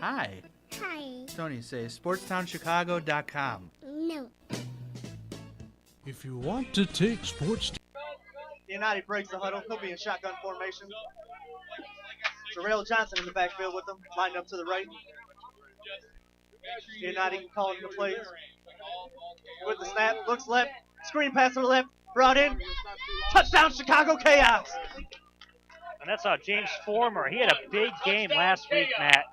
Hi. Hi. Tony, say sportstownchicago.com. No. If you want to take sports... United breaks the huddle. He'll be in shotgun formation. Jarrell Johnson in the backfield with him, lined up to the right. United calling the plays. With the snap, looks left, screen pass to the left, brought in. Touchdown, Chicago Chaos. And that's James Former. He had a big game last week, Matt.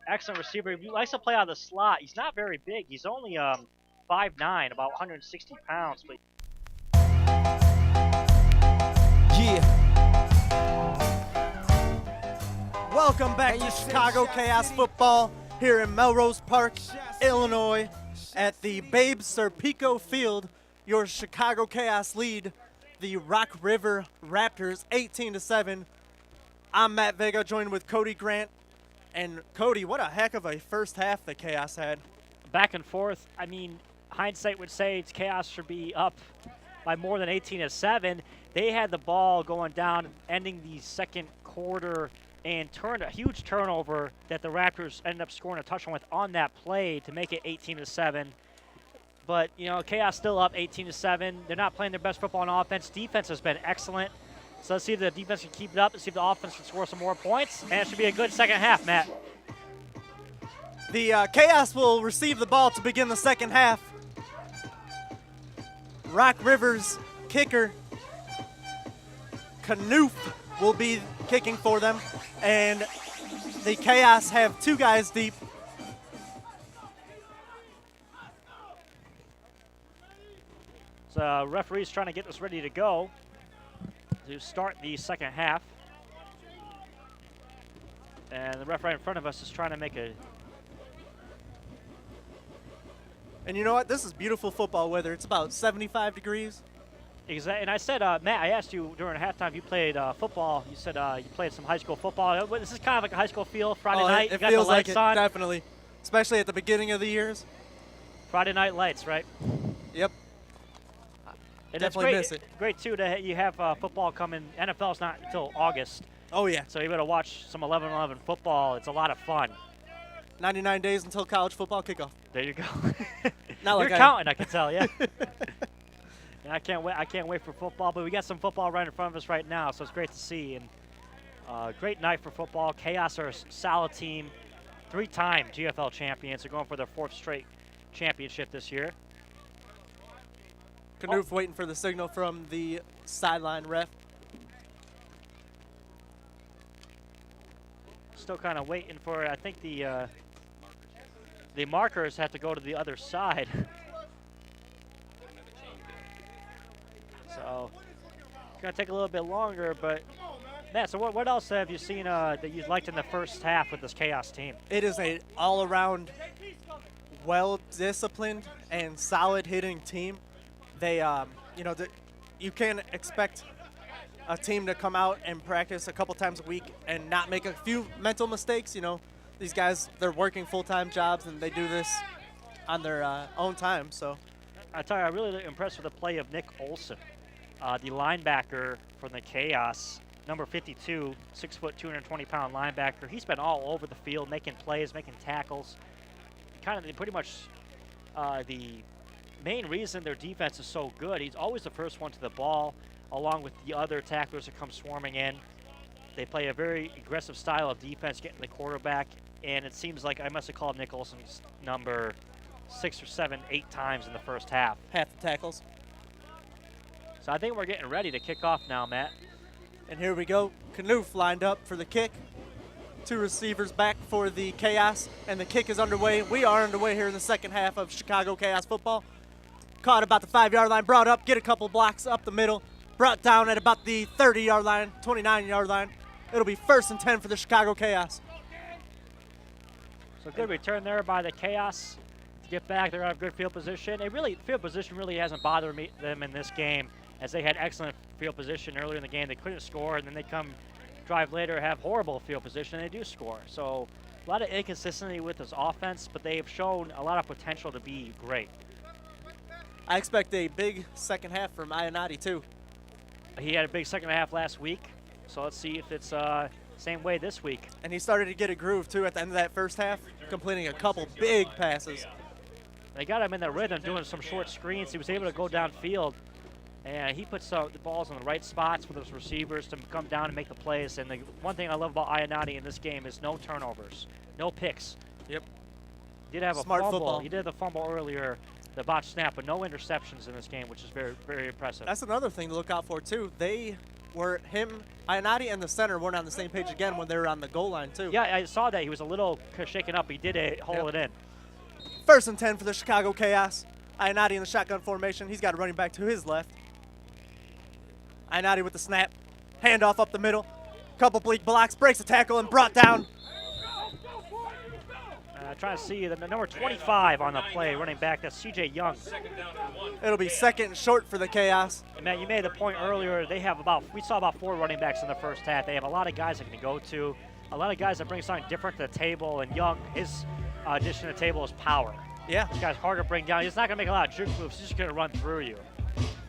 Excellent receiver. He likes to play out of the slot. He's not very big. He's only 5'9", about 160 pounds. But yeah. Welcome back to Chicago Chaos Football here in Melrose Park, Illinois, at the Babe Serpico Field. Your Chicago Chaos lead the Rock River Raptors 18-7. I'm Matt Vega, joined with Cody Grant. And Cody, what a heck of a first half the Chaos had. back and forth. I mean, hindsight would say Chaos should be up by more than 18-7. They had the ball going down, ending the second quarter, and turned a huge turnover that the Raptors ended up scoring a touchdown with on that play to make it 18-7. But, you know, Chaos still up 18-7. They're not playing their best football on offense. Defense has been excellent. So let's see if the defense can keep it up. Let's see if the offense can score some more points. And it should be a good second half, Matt. The Chaos will receive the ball to begin the second half. Rock River's kicker, Knoof, will be kicking for them. And the Chaos have two guys deep. So referee's trying to get this ready to go to start the second half. And the referee in front of us is trying to make a... And you know what? This is beautiful football weather. It's about 75 degrees. Exactly. And I said, Matt, I asked you during halftime, you played football. You said you played some high school football. This is kind of like a high school feel. Friday night, it you got feels the lights like it, on. definitely. Especially at the beginning of the years. Friday night lights, right? Yep. And Definitely it's miss it. great, too, that you have football coming. NFL's not until August. Oh, yeah. So you better watch some 11-11 football. It's a lot of fun. 99 days until college football kickoff. There you go. Not You're like counting, I can tell, yeah. And I can't wait for football, but we got some football right in front of us right now, so it's great to see. And great night for football. Chaos are a solid team, 3-time GFL champions. They're going for their 4th straight championship this year. Knoof waiting for the signal from the sideline ref. Still kind of waiting for it. I think the markers have to go to the other side. So it's going to take a little bit longer, but Matt, so what else have you seen that you liked in the first half with this Chaos team? It is a all-around, well-disciplined and solid hitting team. They, you can't expect a team to come out and practice a couple times a week and not make a few mental mistakes. You know, these guys, they're working full-time jobs and they do this on their own time. So I tell you, I'm really impressed with the play of Nick Olson, the linebacker from the Chaos, number 52, 6 foot, 220-pound linebacker. He's been all over the field, making plays, making tackles. Kind of pretty much the main reason their defense is so good. He's always the first one to the ball, along with the other tacklers that come swarming in. They play a very aggressive style of defense, getting the quarterback, and it seems like I must have called Nick Olson's number 6 or 7, 8 times in the first half. Half the tackles. So I think we're getting ready to kick off now, Matt. And here we go. Knoof lined up for the kick. 2 receivers back for the Chaos, and the kick is underway. We are underway here in the second half of Chicago Chaos football. Caught about the 5-yard line, brought up, get a couple blocks up the middle, brought down at about the 30-yard line, 29-yard line. It'll be 1st and 10 for the Chicago Chaos. So good return there by the Chaos to get back. They're out of good field position. Field position really hasn't bothered them in this game, as they had excellent field position earlier in the game. They couldn't score, and then they come drive later, have horrible field position, and they do score. So a lot of inconsistency with this offense, but they have shown a lot of potential to be great. I expect a big second half from Ionati, too. He had a big second half last week, so let's see if it's same way this week. And he started to get a groove, too, at the end of that first half, completing a couple big passes. They got him in the rhythm doing some short screens. He was able to go downfield, and he puts the balls in the right spots for those receivers to come down and make the plays. And the one thing I love about Ionati in this game is no turnovers, no picks. Yep. He did have a Smart fumble. football. He did have the fumble earlier, the botched snap, but no interceptions in this game, which is very, very impressive. That's another thing to look out for, too. Ionati and the center weren't on the same page again when they were on the goal line, too. Yeah, I saw that. He was a little shaken up. He did hold it in. 1st and 10 for the Chicago Chaos. Ionati in the shotgun formation. He's got a running back to his left. Ionati with the snap. Handoff up the middle. Couple bleak blocks. Breaks a tackle and brought down. Trying to see the number 25 on the play, running back. That's C.J. Young. It'll be 2nd and short for the Chaos. And Matt, you made the point earlier. We saw about 4 running backs in the first half. They have a lot of guys that can go to, a lot of guys that bring something different to the table. And Young, his addition to the table is power. Yeah. This guy's hard to bring down. He's not going to make a lot of juke moves. He's just going to run through you.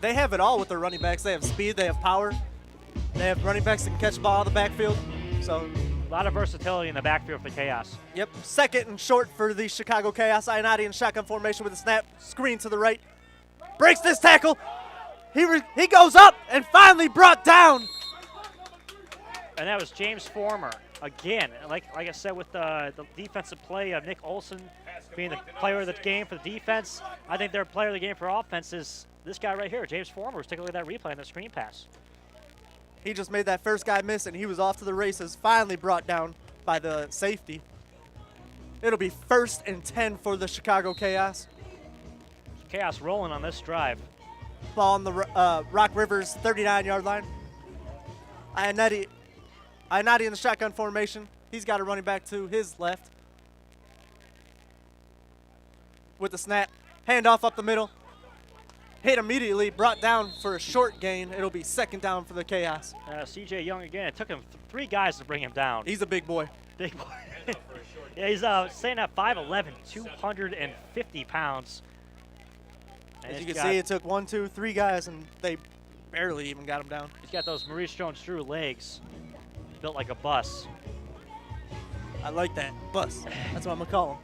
They have it all with their running backs. They have speed. They have power. They have running backs that can catch the ball out of the backfield. So, a lot of versatility in the backfield for the Chaos. yep. 2nd and short for the Chicago Chaos. Ionati in shotgun formation with a snap. Screen to the right. Breaks this tackle. He goes up and finally brought down. And that was James Former. Again, like I said with the defensive play of Nick Olson being the player of the game for the defense, I think their player of the game for offense is this guy right here, James Former. Let's take a look at that replay on the screen pass. He just made that first guy miss, and he was off to the races, finally brought down by the safety. It'll be 1st and 10 for the Chicago Chaos. Chaos rolling on this drive. Ball on the Rock Rivers 39-yard line. Ionati in the shotgun formation. He's got a running back to his left. With the snap. Handoff up the middle. Hit immediately, brought down for a short gain. It'll be 2nd down for the Chaos. C.J. Young again. It took him 3 guys to bring him down. He's a big boy. Big boy. Yeah, he's staying at 5'11", 250 pounds. And As you he's can see, it took 1, 2, 3 guys, and they barely even got him down. He's got those Maurice Jones-Drew legs, built like a bus. I like that. Bus. That's what I'm going to call him.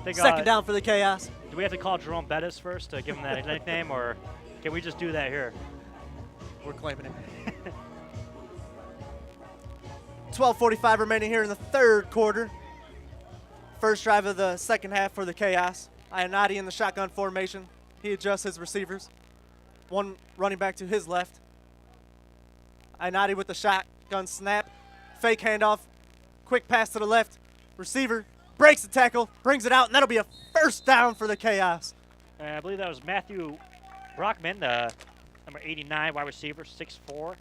Think, 2nd down for the Chaos. Do we have to call Jerome Bettis first to give him that nickname, or can we just do that here? We're claiming it. 12:45 remaining here in the 3rd quarter. First drive of the 2nd half for the Chaos. Ionati in the shotgun formation. He adjusts his receivers. 1 running back to his left. Ionati with the shotgun snap. Fake handoff. Quick pass to the left. Receiver breaks the tackle, brings it out, and that'll be a 1st down for the Chaos. I believe that was Matthew Brockman, the number 89 wide receiver, 6'4".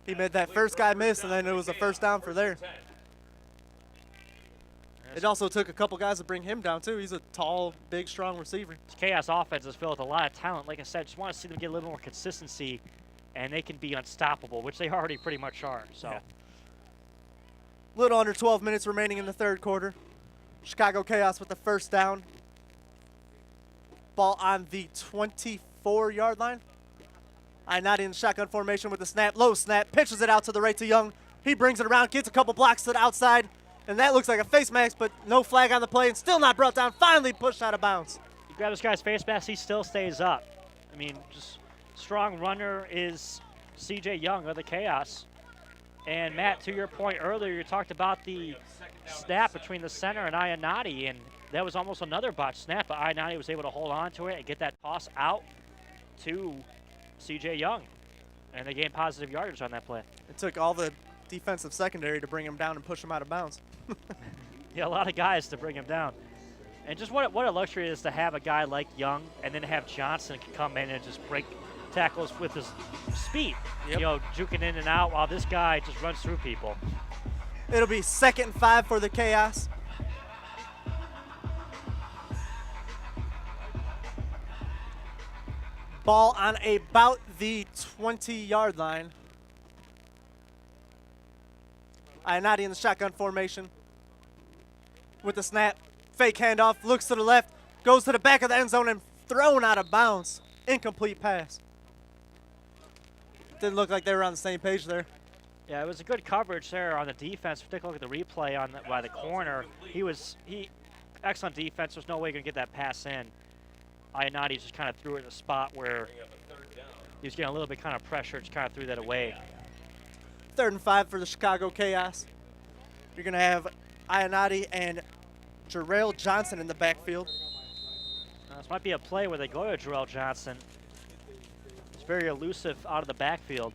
He made that first guy miss, and then it was a 1st down for there. It also took a couple guys to bring him down, too. He's a tall, big, strong receiver. This Chaos offense is filled with a lot of talent. Like I said, just want to see them get a little more consistency, and they can be unstoppable, which they already pretty much are. So. Yeah. Little under 12 minutes remaining in the 3rd quarter. Chicago Chaos with the 1st down. Ball on the 24-yard line. Ionati in shotgun formation with the snap. Low snap. Pitches it out to the right to Young. He brings it around, gets a couple blocks to the outside. And that looks like a face mask, but no flag on the play and still not brought down. Finally pushed out of bounds. You grab this guy's face mask, he still stays up. I mean, just strong runner is C.J. Young of the Chaos. And Matt, to your point earlier, you talked about the snap between the center and Ionati, and that was almost another botched snap, but Ionati was able to hold on to it and get that toss out to C.J. Young. And they gained positive yardage on that play. It took all the defensive secondary to bring him down and push him out of bounds. Yeah, a lot of guys to bring him down. And just what a luxury it is to have a guy like Young and then have Johnson can come in and just break tackles with his speed. Yep. You know, juking in and out while this guy just runs through people. It'll be 2nd and 5 for the Chaos. Ball on about the 20-yard line. Ionati in the shotgun formation. With the snap, fake handoff, looks to the left, goes to the back of the end zone and thrown out of bounds. Incomplete pass. Didn't look like they were on the same page there. Yeah, it was a good coverage there on the defense. Take a look at the replay on by the corner. Excellent defense. There's no way you're gonna get that pass in. Ionati just kind of threw it in a spot where he was getting a little bit kind of pressure, just kind of threw that away. 3rd and 5 for the Chicago Chaos. You're going to have Ionati and Jarrell Johnson in the backfield. This might be a play where they go to Jarrell Johnson. It's very elusive out of the backfield.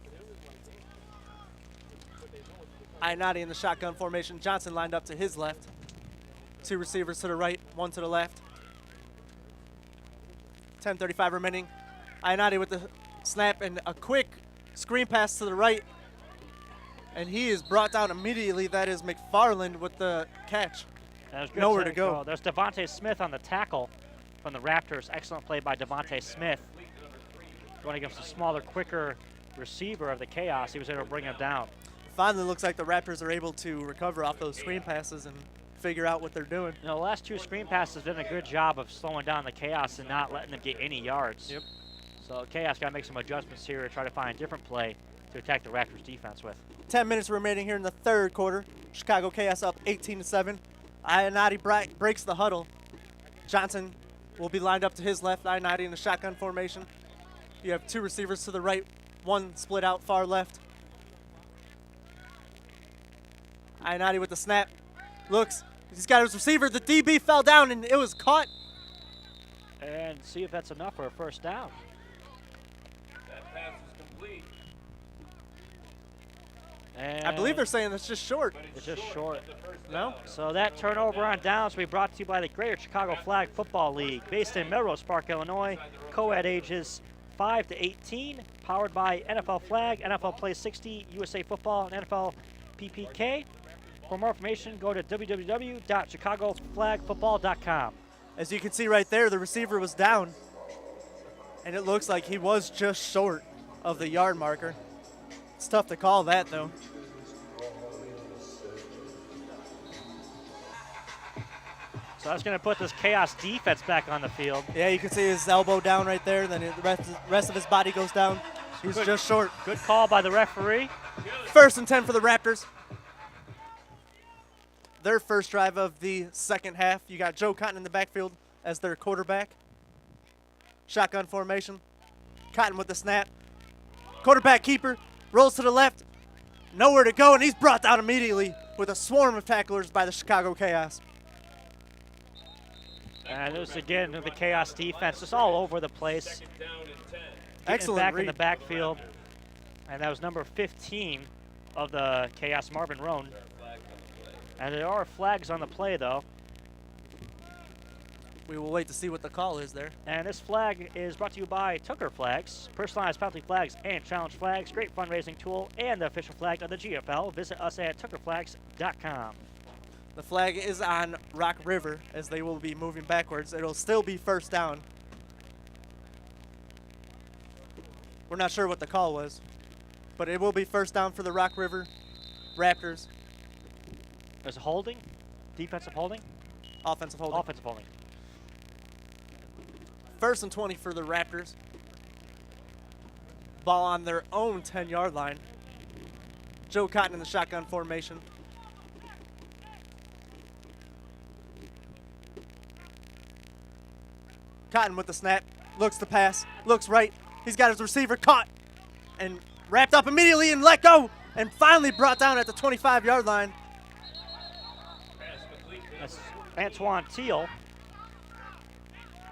Ionati in the shotgun formation. Johnson lined up to his left. 2 receivers to the right, 1 to the left. 10:35 remaining. Ionati with the snap and a quick screen pass to the right. And he is brought down immediately. That is McFarland with the catch. Nowhere to go. There's Devontae Smith on the tackle from the Raptors. Excellent play by Devontae Smith. Going against a smaller, quicker receiver of the Chaos. He was able to bring him down. Finally looks like the Raptors are able to recover off those screen passes and figure out what they're doing. You know, the last 2 screen passes did a good job of slowing down the Chaos and not letting them get any yards. Yep. So Chaos got to make some adjustments here to try to find a different play to attack the Raptors defense with. 10 minutes remaining here in the 3rd quarter. Chicago Chaos up 18-7. Ionati breaks the huddle. Johnson will be lined up to his left. Ionati in the shotgun formation. You have 2 receivers to the right, 1 split out far left. Ionati with the snap. Looks, he's got his receiver. The DB fell down and it was caught. And see if that's enough for a first down. That pass is complete. And I believe they're saying it's just short. it's just short. No? So that turnover on downs will be brought to you by the Greater Chicago Flag Football League, based in Melrose Park, Illinois. Co-ed ages 5 to 18, powered by NFL Flag, NFL Play 60, USA Football, and NFL PPK. For more information, go to www.chicagoflagfootball.com. As you can see right there, the receiver was down. And it looks like he was just short of the yard marker. It's tough to call that, though. So that's going to put this Chaos defense back on the field. Yeah, you can see his elbow down right there. Then the rest of his body goes down. He's just short. Good call by the referee. 1st and 10 for the Raptors. Their first drive of the 2nd half. You got Joe Cotton in the backfield as their quarterback. Shotgun formation. Cotton with the snap. Quarterback keeper. Rolls to the left. Nowhere to go, and he's brought down immediately with a swarm of tacklers by the Chicago Chaos. And this again, the Chaos defense just all over the place. Second down and 10. Excellent Back in read. the backfield. And that was number 15 of the Chaos, Marvin Roan. And there are flags on the play, though. We will wait to see what the call is there. And this flag is brought to you by Tucker Flags, personalized penalty flags and challenge flags, great fundraising tool, and the official flag of the GFL. Visit us at tuckerflags.com. The flag is on Rock River as they will be moving backwards. It'll still be first down. We're not sure what the call was, but it will be first down for the Rock River Raptors. There's a holding, defensive holding, Offensive holding. offensive holding. 1st and 20 for the Raptors. Ball on their own 10-yard line. Joe Cotton in the shotgun formation. Cotton with the snap. Looks to pass. Looks right. He's got his receiver caught and wrapped up immediately and let go. And finally brought down at the 25-yard line. That's Antoine Teal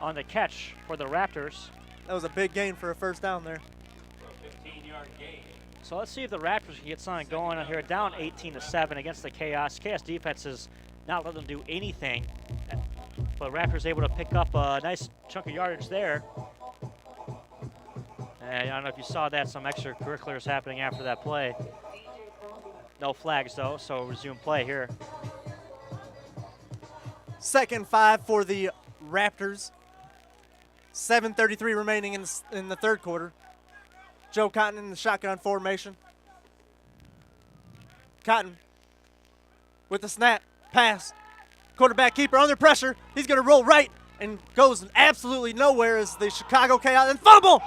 on the catch for the Raptors. That was a big gain for a first down there. 15-yard gain. So let's see if the Raptors can get something going on here. Down 18-7 against the Chaos. Chaos defense is not letting them do anything. But Raptors able to pick up a nice chunk of yardage there. And I don't know if you saw that, some extracurriculars happening after that play. No flags though, so resume play here. 2nd and 5 for the Raptors. 7:33 remaining in the 3rd quarter. Joe Cotton in the shotgun formation. Cotton with the snap, pass. Quarterback keeper under pressure. He's going to roll right and goes absolutely nowhere as the Chicago Chaos. And fumble!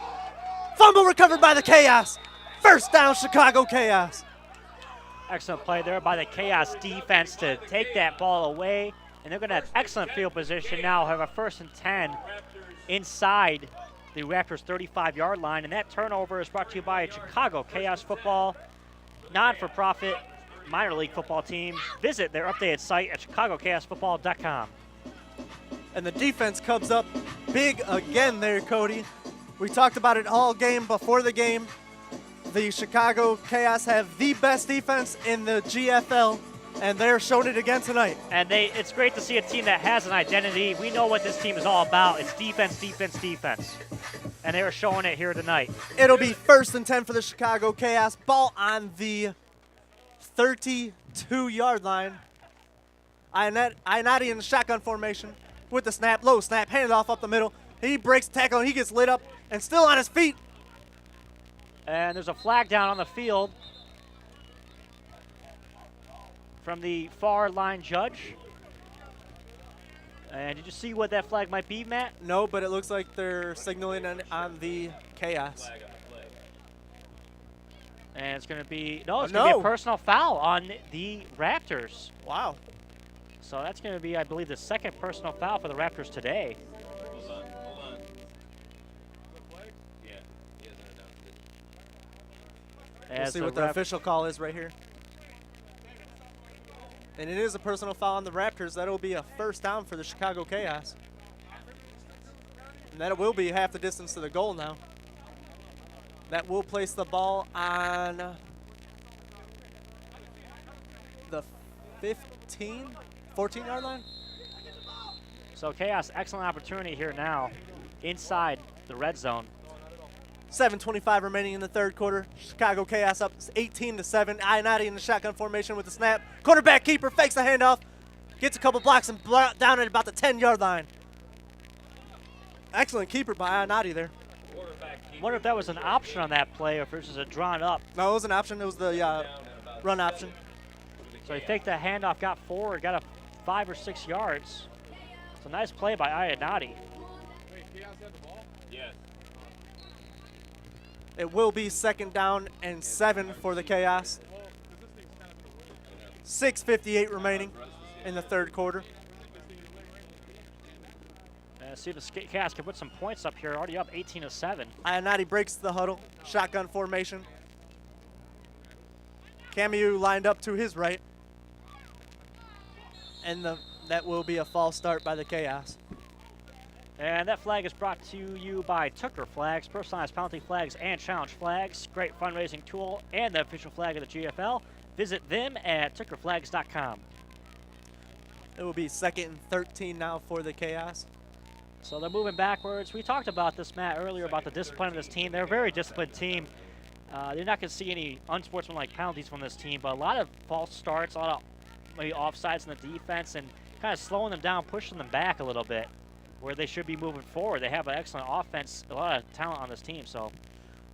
Fumble recovered by the Chaos. First down, Chicago Chaos. Excellent play there by the Chaos defense to take that ball away. And they're going to have excellent field position now, have a 1st and 10 inside the Raptors' 35-yard line. And that turnover is brought to you by Chicago Chaos Football, non-for-profit minor league football team. Visit their updated site at chicagochaosfootball.com. And the defense comes up big again there, Cody. We talked about it all game before the game. The Chicago Chaos have the best defense in the GFL, and they're showing it again tonight. And it's great to see a team that has an identity. We know what this team is all about. It's defense, defense, defense. And they are showing it here tonight. It'll be 1st and 10 for the Chicago Chaos. Ball on the 32-yard line. Ionati in the shotgun formation with the snap, low snap, handed off up the middle. He breaks tackle and he gets lit up and still on his feet. And there's a flag down on the field from the far line judge. And did you see what that flag might be, Matt? No, but it looks like they're signaling on the Chaos. And it's going to be, it's going to be a personal foul on the Raptors. Wow. So that's going to be, I believe, the 2nd personal foul for the Raptors today. Hold on. Yeah, he hasn't announced it. We'll see what the official call is right here. And it is a personal foul on the Raptors. That'll be a 1st down for the Chicago Chaos. And that will be half the distance to the goal now. That will place the ball on the 14-yard line. So Chaos, excellent opportunity here now inside the red zone. 7:25 remaining in the 3rd quarter. Chicago Chaos up 18-7. Ionati in the shotgun formation with the snap. Quarterback keeper fakes the handoff. Gets a couple blocks and down at about the 10-yard line. Excellent keeper by Ionati there. I wonder if that was an option on that play or if it was just a drawn up. No, it was an option. It was the run option. So he faked the handoff, got forward, got a 5 or 6 yards. It's a nice play by Ionati. Yes. It will be 2nd down and 7 for the Chaos. 6:58 remaining in the 3rd quarter. See if the Chaos can put some points up here. Already up 18-7. Ionati breaks the huddle. Shotgun formation. Camus lined up to his right. And that will be a false start by the Chaos. And that flag is brought to you by Tooker Flags, personalized penalty flags and challenge flags. Great fundraising tool and the official flag of the GFL. Visit them at tookerflags.com. It will be 2nd and 13 now for the Chaos. So they're moving backwards. We talked about this, Matt, earlier about the discipline of this team. They're a very disciplined team. You're not going to see any unsportsmanlike penalties from this team, but a lot of false starts, a lot of maybe offsides in the defense, and kind of slowing them down, pushing them back a little bit where they should be moving forward. They have an excellent offense, a lot of talent on this team. So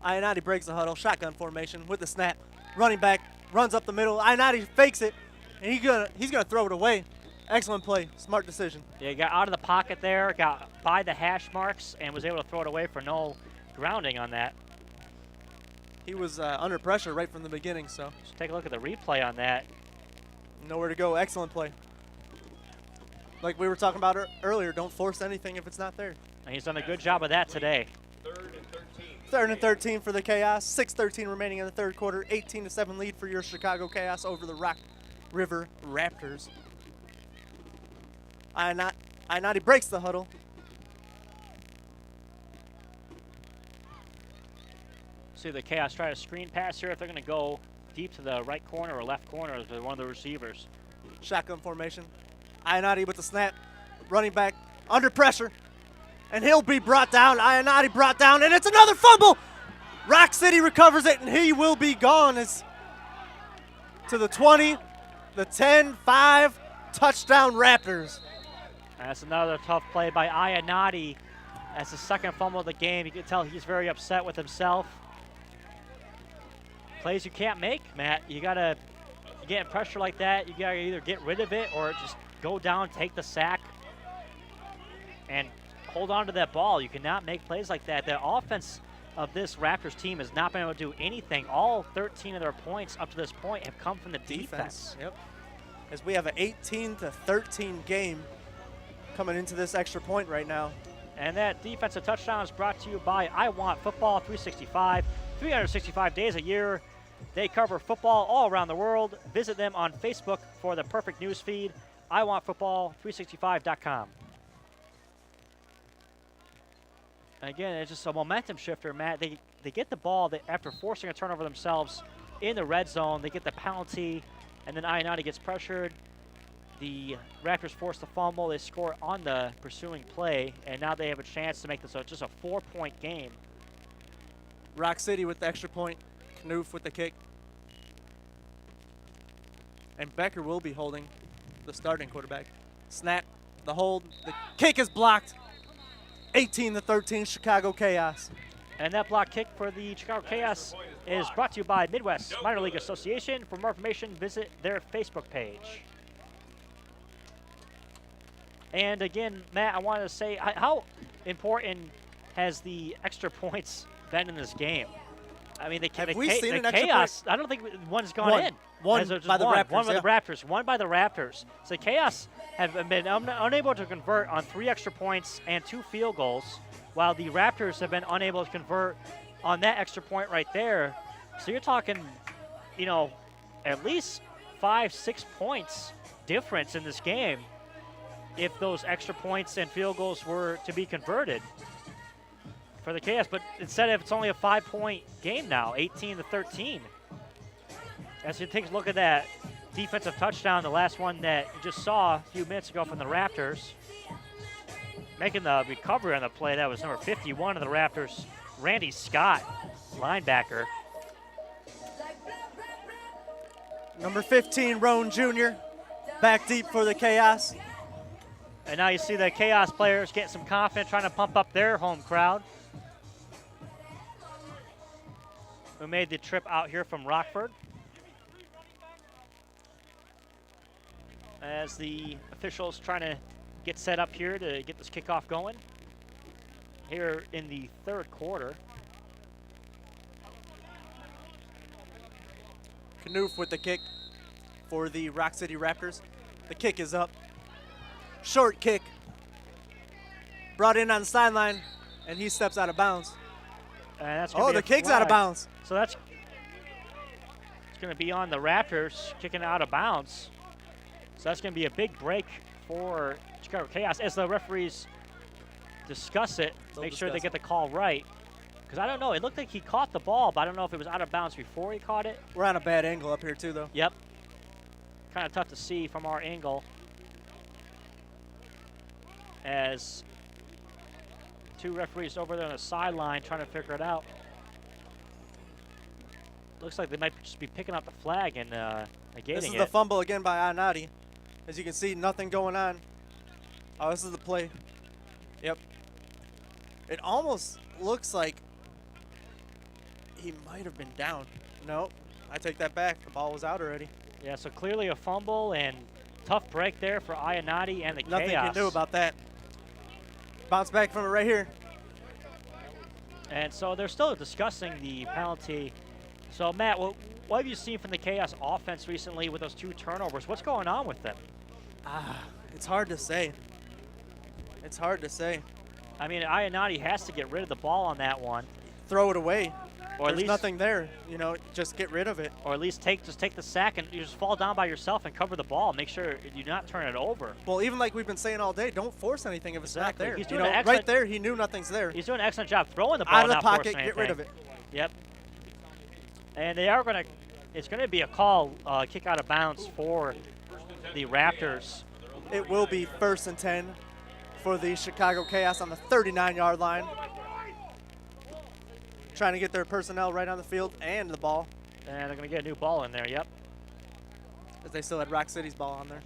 Ionati breaks the huddle, shotgun formation with the snap. Running back runs up the middle. Ionati fakes it, and he's gonna throw it away. Excellent play, smart decision. yeah, he got out of the pocket there, got by the hash marks, and was able to throw it away for no grounding on that. He was under pressure right from the beginning, so Just take a look at the replay on that. nowhere to go. Excellent play. Like we were talking about earlier, don't force anything if it's not there. And he's done a good job of that today. 3rd and 13. 3rd and 13 for the Chaos. 6:13 remaining in the 3rd quarter. 18-7 lead for your Chicago Chaos over the Rock River Raptors. Ionati breaks the huddle. See the Chaos try to screen pass here if they're going to go deep to the right corner or left corner to one of the receivers. Shotgun formation. Ionati with the snap. Running back under pressure. And he'll be brought down. Ionati brought down, and it's another fumble. Rock City recovers it, and he will be gone. It's to the 20, the 10, 5, touchdown Raptors. That's another tough play by Ionati. That's the 2nd fumble of the game. You can tell he's very upset with himself. Plays you can't make, Matt. You get in pressure like that, you gotta either get rid of it or just go down, take the sack, and hold on to that ball. You cannot make plays like that. The offense of this Raptors team has not been able to do anything. All 13 of their points up to this point have come from the defense. Yep. As we have an 18-13 game coming into this extra point right now. And that defensive touchdown is brought to you by I Want Football 365. 365 days a year. They cover football all around the world. Visit them on Facebook for the perfect news feed. IWantFootball365.com. Again, it's just a momentum shifter, Matt. They get the ball after forcing a turnover themselves in the red zone. They get the penalty, and then Ionati gets pressured. The Raptors force the fumble. They score on the pursuing play, and now they have a chance to make this just a 4-point game. Rock City with the extra point. Knuth with the kick. And Becker will be holding the starting quarterback. Snap, the hold, the kick is blocked. 18-13 Chicago Chaos. And that block kick for the Chicago Chaos is brought to you by Midwest Minor League Association. For more information, visit their Facebook page. And again, Matt, I wanted to say, how important has the extra points been in this game? I mean, the Chaos, I don't think one's gone in. One by the Raptors. One by the Raptors. One by the Raptors. So Chaos have been unable to convert on 3 extra points and 2 field goals, while the Raptors have been unable to convert on that extra point right there. So you're talking, you know, at least 5-6 points difference in this game if those extra points and field goals were to be converted for the Chaos. But instead of, it's only a 5-point game now, 18-13. As you take a look at that defensive touchdown, the last one that you just saw a few minutes ago from the Raptors, making the recovery on the play, that was number 51 of the Raptors, Randy Scott, linebacker. Number 15, Roan Jr., back deep for the Chaos. And now you see the Chaos players getting some confidence, trying to pump up their home crowd, who made the trip out here from Rockford. As the officials trying to get set up here to get this kickoff going here in the third quarter. Knuth with the kick for the Rock City Raptors. The kick is up. Short kick. Brought in on the sideline, and he steps out of bounds. And that's the kick's out of bounds. So it's going to be on the Raptors kicking out of bounds. So that's going to be a big break for Chicago Chaos as the referees discuss it, make sure they get the call right. Because I don't know, it looked like he caught the ball, but I don't know if it was out of bounds before he caught it. We're on a bad angle up here too, though. Yep. Kind of tough to see from our angle. As 2 referees over there on the sideline trying to figure it out. Looks like they might just be picking up the flag and negating it. This is the fumble again by Ionati. As you can see, nothing going on. Oh, this is the play. Yep. It almost looks like he might have been down. No, I take that back. The ball was out already. Yeah, so clearly a fumble and tough break there for Ionati and the Nothing Chaos. you can do about that. Bounce back from it right here. And so they're still discussing the penalty. So, Matt, what have you seen from the Chaos offense recently with those 2 turnovers? What's going on with them? It's hard to say. It's hard to say. I mean, Ionati has to get rid of the ball on that one. Throw it away. Or There's nothing there. You know, just get rid of it. Or at least take the sack and you just fall down by yourself and cover the ball. Make sure you not turn it over. Well, even like we've been saying all day, don't force anything if it's not there. He's doing an excellent, right there, he knew nothing's there. He's doing an excellent job throwing the ball, out of the not pocket, forcing anything. get rid of it. Yep. And they are going to, it's going to be a call, kick out of bounds for the Raptors. It will be 1st and 10 for the Chicago Chaos on the 39-yard line. Trying to get their personnel right on the field and the ball. And they're going to get a new ball in there, yep. As they still had Rock City's ball on there.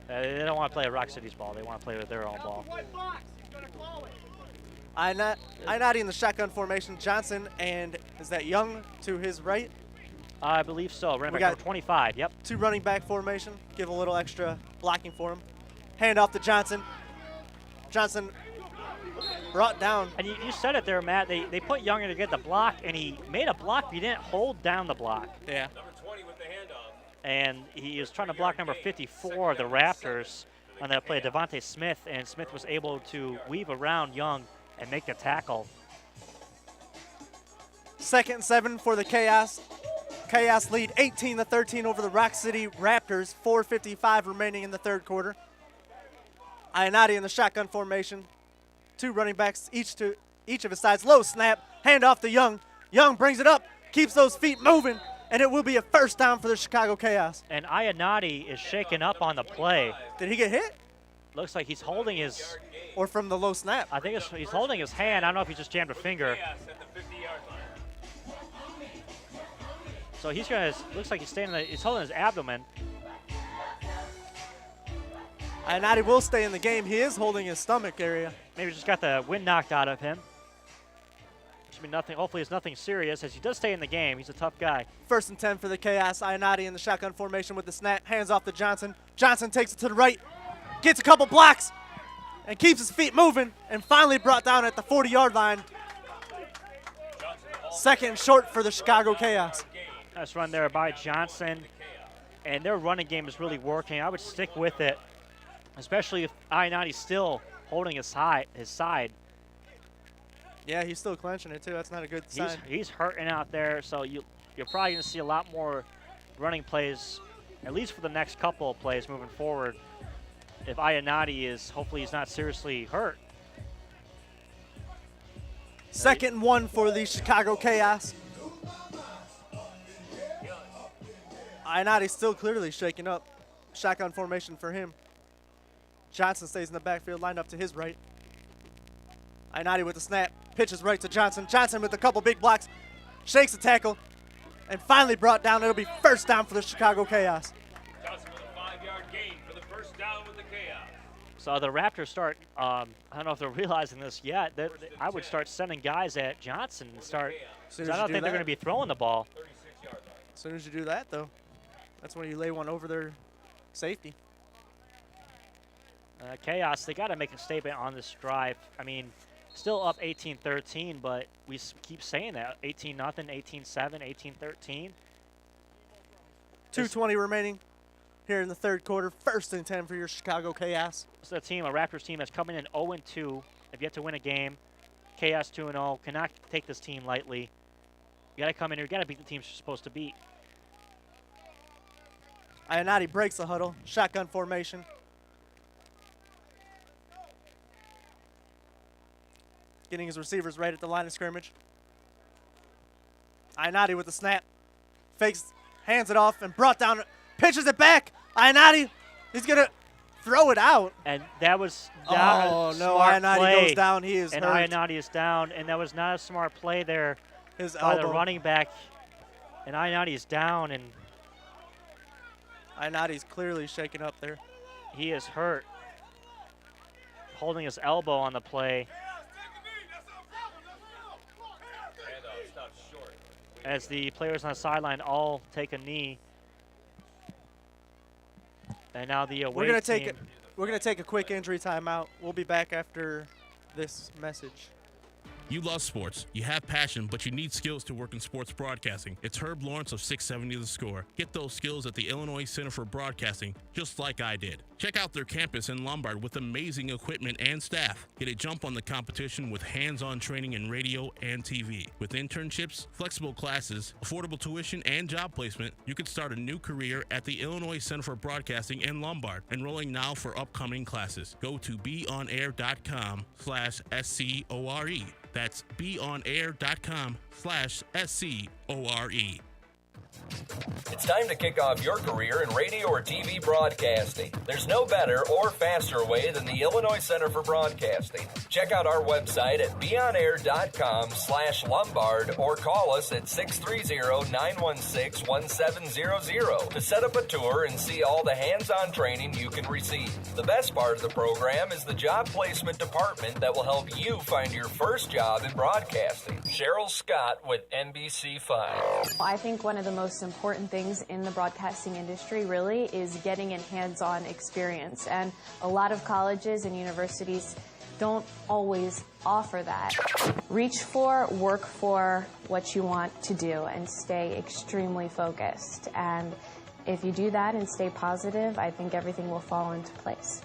They don't want to play Rock City's ball. They want to play with their own ball. Ionati in the shotgun formation. Johnson and is that Young to his right? I believe so. Running back number 25, yep. 2 running back formation. Give a little extra blocking for him. Hand off to Johnson. Johnson brought down. And you said it there, Matt. They put Younger to get the block, and he made a block, but he didn't hold down the block. Yeah. Number 20 with the handoff. And he was trying to block number 54 of the Raptors on that play, Devontae Smith, and Smith was able to weave around Young and make the tackle. 2nd and 7 for the Chaos. Chaos lead 18-13 over the Rock City Raptors. 4:55 remaining in the third quarter. Ionati in the shotgun formation. 2 running backs, each of his sides. Low snap, hand off to Young. Young brings it up, keeps those feet moving, and it will be a first down for the Chicago Chaos. And Ionati is shaken up on the play. Did he get hit? Looks like he's holding his, Or from the low snap? I think he's holding his hand. I don't know if he just jammed a finger. Chaos at the 50-yard line. So he's gonna, looks like he's holding his abdomen. Ionati will stay in the game. He is holding his stomach area. Maybe just got the wind knocked out of him. Should be nothing, hopefully it's nothing serious as he does stay in the game. He's a tough guy. 1st and 10 for the Chaos. Ionati in the shotgun formation with the snap. Hands off to Johnson. Johnson takes it to the right. Gets a couple blocks. And keeps his feet moving. And finally brought down at the 40-yard line. 2nd and short for the Chicago Chaos. Nice run there by Johnson. And their running game is really working. I would stick with it, especially if Ionati's still holding his side. Yeah, he's still clenching it, too. That's not a good sign. He's hurting out there, so you're probably going to see a lot more running plays, at least for the next couple of plays moving forward, if Ionati hopefully he's not seriously hurt. 2nd and 1 for the Chicago Chaos. Ionati's still clearly shaking up. Shotgun formation for him. Johnson stays in the backfield, lined up to his right. Ionati with the snap, pitches right to Johnson. Johnson with a couple big blocks, shakes the tackle, and finally brought down. It'll be first down for the Chicago Chaos. Johnson with a 5-yard gain for the first down with the Chaos. So the Raptors start, I don't know if they're realizing this yet, I would start sending guys at Johnson and start, because I don't think they're going to be throwing the ball. 36-yard line. As soon as you do that, though, that's when you lay one over their safety. Chaos, they got to make a statement on this drive. I mean, still up 18-13, but we keep saying that. 18-0, 18-7, 18-13. 2:20 remaining here in the third quarter. 1st and 10 for your Chicago Chaos. This is a Raptors team that's coming in 0-2. Have yet to win a game. Chaos 2-0. Cannot take this team lightly. You got to come in here. You got to beat the teams you're supposed to beat. Ionati breaks the huddle. Shotgun formation. Getting his receivers right at the line of scrimmage. Ionati with the snap. Fakes, hands it off, and brought down, pitches it back. Ionati, he's going to throw it out. And that was not Oh, a no, smart Ionati play. goes down. He is And hurt. Ionati is down, and that was not a smart play there His by the elbow. running back. And Ionati is down, and Ionati's clearly shaken up there. he is hurt. Holding his elbow on the play Handoff stopped short. as the players on the sideline all take a knee. And now the away We're gonna team. take a quick injury timeout. We'll be back after this message. You love sports, you have passion, but you need skills to work in sports broadcasting. It's Herb Lawrence of 670 The Score. Get those skills at the Illinois Center for Broadcasting, just like I did. Check out their campus in Lombard with amazing equipment and staff. Get a jump on the competition with hands-on training in radio and TV. With internships, flexible classes, affordable tuition, and job placement, you can start a new career at the Illinois Center for Broadcasting in Lombard. Enrolling now for upcoming classes. Go to beonair.com/SCORE. That's beonair.com/SCORE. It's time to kick off your career in radio or TV broadcasting. There's no better or faster way than the Illinois Center for Broadcasting. Check out our website at beonair.com/Lombard or call us at 630-916-1700 to set up a tour and see all the hands-on training you can receive. The best part of the program is the job placement department that will help you find your first job in broadcasting. Cheryl Scott with NBC5. I think one of the most important things in the broadcasting industry really is getting a hands-on experience. And a lot of colleges and universities don't always offer that. Reach for, work for what you want to do, and stay extremely focused. And if you do that and stay positive, I think everything will fall into place.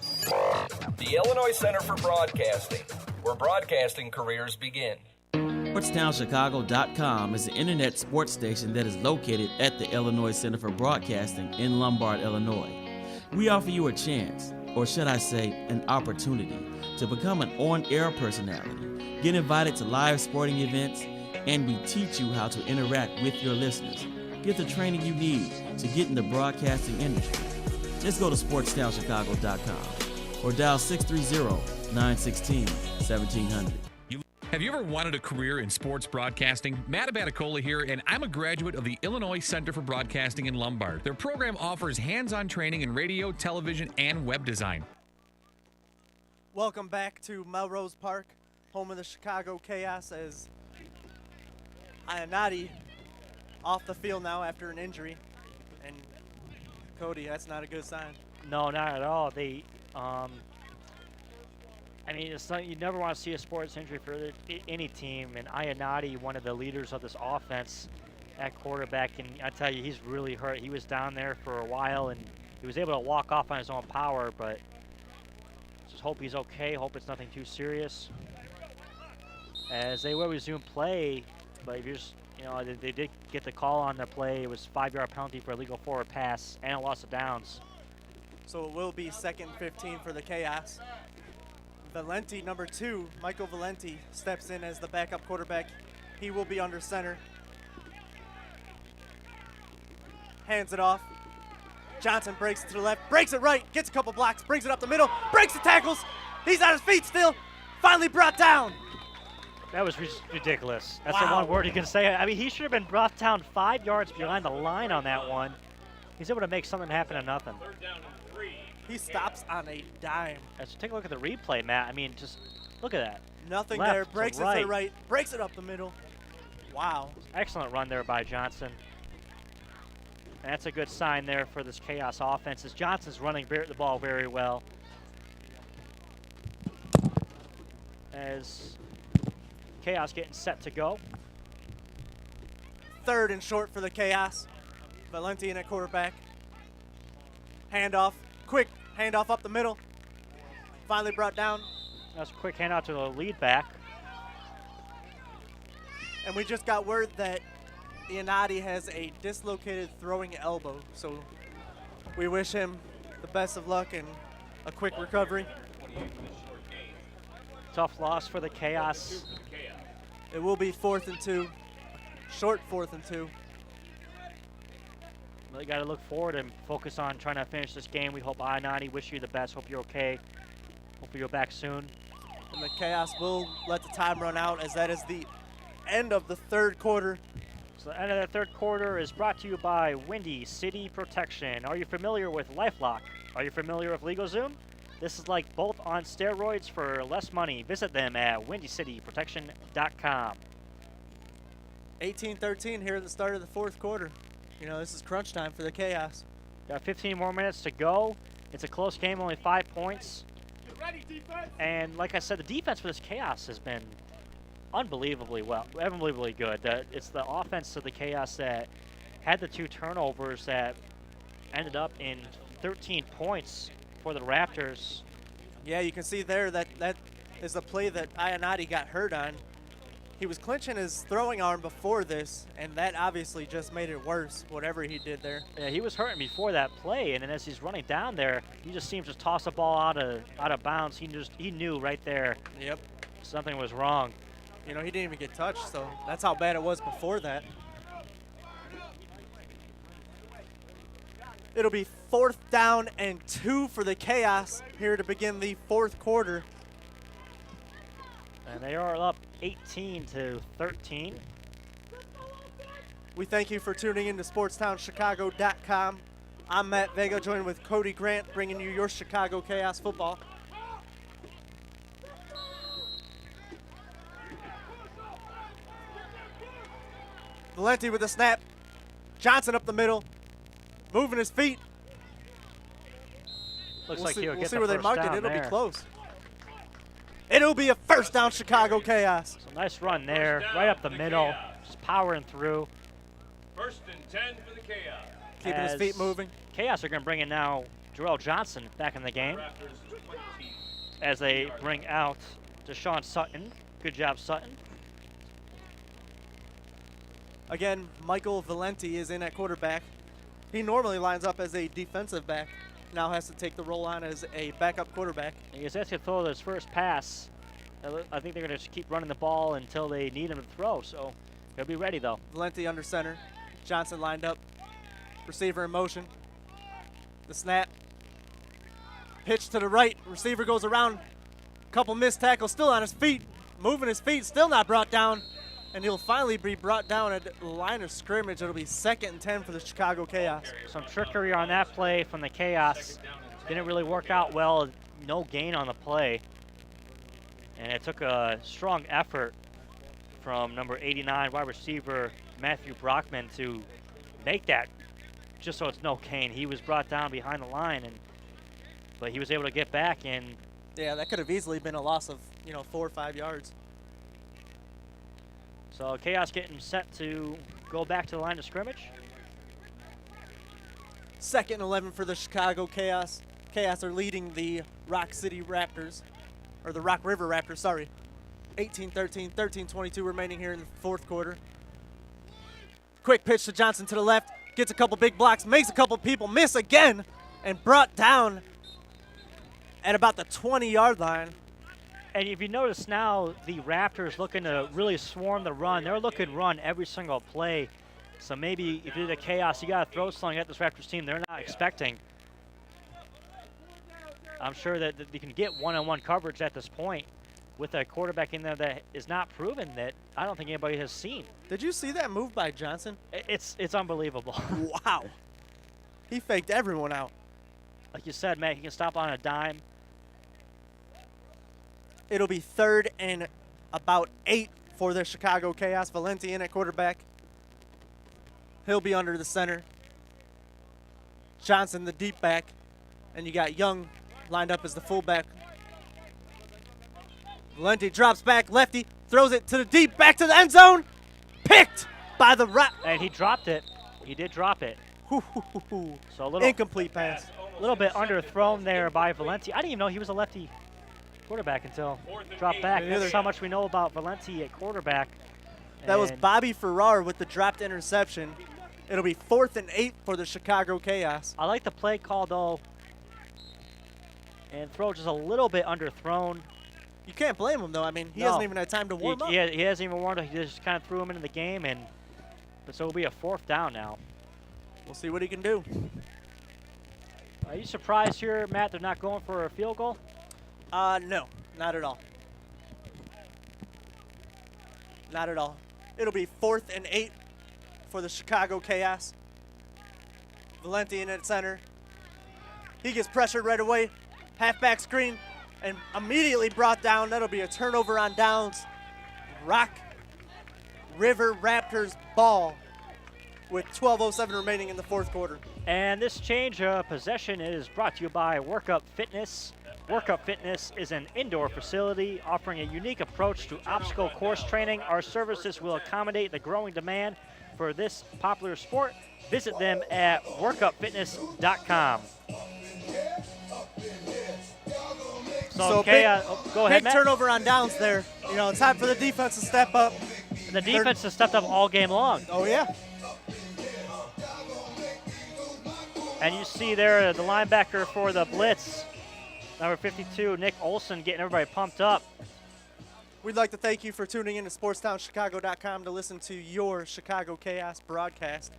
The Illinois Center for Broadcasting, where broadcasting careers begin. SportsTownChicago.com is the internet sports station that is located at the Illinois Center for Broadcasting in Lombard, Illinois. We offer you a chance, or should I say, an opportunity, to become an on-air personality, get invited to live sporting events, and we teach you how to interact with your listeners. Get the training you need to get in the broadcasting industry. Just go to SportsTownChicago.com or dial 630-916-1700. Have you ever wanted a career in sports broadcasting? Matt Abaticola here, and I'm a graduate of the Illinois Center for Broadcasting in Lombard. Their program offers hands-on training in radio, television, and web design. Welcome back to Melrose Park, home of the Chicago Chaos, as Ionati off the field now after an injury. And Cody, that's not a good sign. No, not at all. I mean, it's not, you never want to see a sports injury for any team. And Ionati, one of the leaders of this offense at quarterback, and I tell you, he's really hurt. He was down there for a while, and he was able to walk off on his own power, but just hope he's okay. Hope it's nothing too serious. As they will resume play, but if you're just, they did get the call on the play. It was 5-yard penalty for illegal forward pass and a loss of downs. So it will be 2nd and 15 for the Chaos. Valenti, number 2, Michael Valenti, steps in as the backup quarterback. He will be under center. Hands it off. Johnson breaks it to the left, breaks it right, gets a couple blocks, brings it up the middle, breaks the tackles. He's on his feet still, finally brought down. That was ridiculous. That's Wow. the one word you can say. I mean, he should have been brought down 5 yards behind the line on that one. He's able to make something happen to nothing. Third down and 3. He stops on a dime. Let's take a look at the replay, Matt. I mean, just look at that. Nothing Left there, to breaks it to the right, breaks it up the middle. Wow. Excellent run there by Johnson. And that's a good sign there for this Chaos offense, as Johnson's running the ball very well. As Chaos getting set to go. 3rd and short for the Chaos. Valenti in at quarterback. Handoff, quick handoff up the middle. Finally brought down. That's a quick handout to the lead back. And we just got word that Ionati has a dislocated throwing elbow. So we wish him the best of luck and a quick recovery. Tough loss for the Chaos. It will be 4th and 2. Short 4th and 2. Really got to look forward and focus on trying to finish this game. We hope Ionati, wish you the best. Hope you're okay. Hope you're back soon. And the Chaos will let the time run out, as that is the end of the 3rd quarter. So the end of the 3rd quarter is brought to you by Windy City Protection. Are you familiar with LifeLock? Are you familiar with LegalZoom? This is like both on steroids for less money. Visit them at WindyCityProtection.com. 18-13 here at the start of the 4th quarter. This is crunch time for the Chaos. Got 15 more minutes to go. It's a close game, only 5 points. Ready, defense. And like I said, the defense for this Chaos has been unbelievably good. It's the offense of the Chaos that had the 2 turnovers that ended up in 13 points for the Raptors. Yeah, you can see there that is the play that Ionati got hurt on. He was clinching his throwing arm before this, and that obviously just made it worse, whatever he did there. Yeah, he was hurting before that play, and then as he's running down there, he just seems to toss the ball out of bounds. He knew right there. Yep. Something was wrong. He didn't even get touched, so that's how bad it was before that. It'll be 4th down and 2 for the Chaos here to begin the 4th quarter. And they are up 18-13. We thank you for tuning in to SportsTownChicago.com. I'm Matt Vega, joined with Cody Grant, bringing you your Chicago Chaos football. Valenti with the snap. Johnson up the middle, moving his feet. Looks We'll like see, he'll we'll get see the where they first marked it. down It'll there. be close. It'll be a first down, Chicago Chaos. So nice run there, right up the middle, just powering through. 1st and 10 for the Chaos. Keeping his feet moving. Chaos are going to bring in now Jarrell Johnson back in the game as they bring out Deshaun Sutton. Good job, Sutton. Again, Michael Valenti is in at quarterback. He normally lines up as a defensive back. Now has to take the role on as a backup quarterback. He has to throw his first pass. I think they're going to just keep running the ball until they need him to throw, so he'll be ready, though. Valenti under center. Johnson lined up. Receiver in motion. The snap. Pitch to the right. Receiver goes around. Couple missed tackles. Still on his feet. Moving his feet. Still not brought down. And he'll finally be brought down at the line of scrimmage. It'll be 2nd and 10 for the Chicago Chaos. Some trickery on that play from the Chaos. Didn't really work out well. No gain on the play. And it took a strong effort from number 89 wide receiver Matthew Brockman to make that just so it's no gain. He was brought down behind the line, but he was able to get back. And yeah, that could have easily been a loss of 4 or 5 yards. So Chaos getting set to go back to the line of scrimmage. 2nd and 11 for the Chicago Chaos. Chaos are leading the Rock City Raptors, or the Rock River Raptors, sorry. 18-13, 13-22 remaining here in the 4th quarter. Quick pitch to Johnson to the left, gets a couple big blocks, makes a couple people miss again, and brought down at about the 20-yard line. And if you notice now, the Raptors looking to really swarm the run. They're looking to run every single play. So maybe if you're the Chaos, you got to throw something at this Raptors team they're not expecting. I'm sure that you can get one-on-one coverage at this point with a quarterback in there that is not proven that I don't think anybody has seen. Did you see that move by Johnson? It's unbelievable. Wow. He faked everyone out. Like you said, Matt, he can stop on a dime. It'll be 3rd and about 8 for the Chicago Chaos. Valenti in at quarterback. He'll be under the center. Johnson, the deep back. And you got Young lined up as the fullback. Valenti drops back, lefty, throws it to the deep, back to the end zone. Picked by the And he dropped it. He did drop it. So a little incomplete pass. A little bit underthrown there by Valenti. I didn't even know he was a lefty quarterback until dropped back. That's how much we know about Valenti at quarterback. That was Bobby Farrar with the dropped interception. It'll be 4th and 8 for the Chicago Chaos. I like the play call, though. And throw just a little bit underthrown. You can't blame him, though. I mean, he hasn't even had time to warm up. Yeah, he hasn't even warmed up. He just kind of threw him into the game. But so it'll be a 4th down now. We'll see what he can do. Are you surprised here, Matt, they're not going for a field goal? No, not at all. Not at all. It'll be 4th and 8 for the Chicago Chaos. Valenti in at center. He gets pressured right away. Halfback screen and immediately brought down. That'll be a turnover on downs. Rock River Raptors ball with 12:07 remaining in the 4th quarter. And this change of possession is brought to you by Workup Fitness. Workup Fitness is an indoor facility offering a unique approach to obstacle course training. Our services will accommodate the growing demand for this popular sport. Visit them at workupfitness.com. So go ahead, big Matt. turnover on downs there. Time for the defense to step up. The defense has stepped up all game long. Oh, yeah. And you see there the linebacker for the blitz, number 52, Nick Olson, getting everybody pumped up. We'd like to thank you for tuning in to SportsTownChicago.com to listen to your Chicago Chaos broadcast.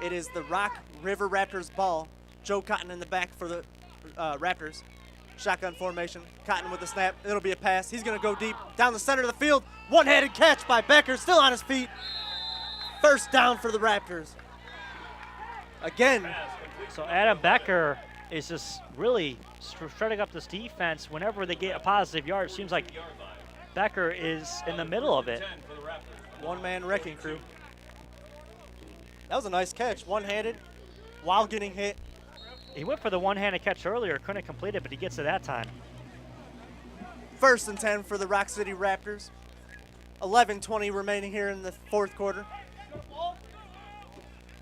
It is the Rock River Raptors ball. Joe Cotton in the back for the Raptors. Shotgun formation. Cotton with the snap. It'll be a pass. He's going to go deep down the center of the field. One-handed catch by Becker, still on his feet. 1st down for the Raptors. Again. So Adam Becker is just really shredding up this defense. Whenever they get a positive yard, it seems like Becker is in the middle of it. One-man wrecking crew. That was a nice catch, one-handed, while getting hit. He went for the one-handed catch earlier, couldn't complete it, but he gets it that time. First and 10 for the Rock City Raptors. 11:20 remaining here in the fourth quarter.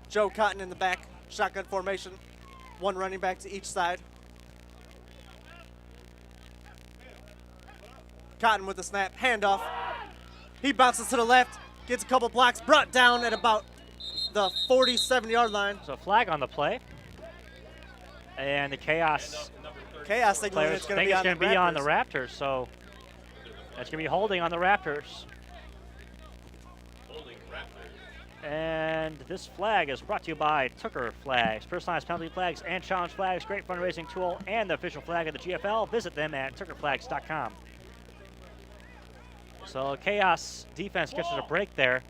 Joe Cotton in the back, shotgun formation. One running back to each side. Cotton with the snap, handoff. He bounces to the left, gets a couple blocks, brought down at about the 47-yard line. So a flag on the play. And the Chaos signaling it's going think to be on the Raptors, so that's going to be holding on the Raptors. And this flag is brought to you by Tooker Flags, personalized penalty flags and challenge flags, great fundraising tool, and the official flag of the GFL. Visit them at tookerflags.com. So Chaos defense gets a break there,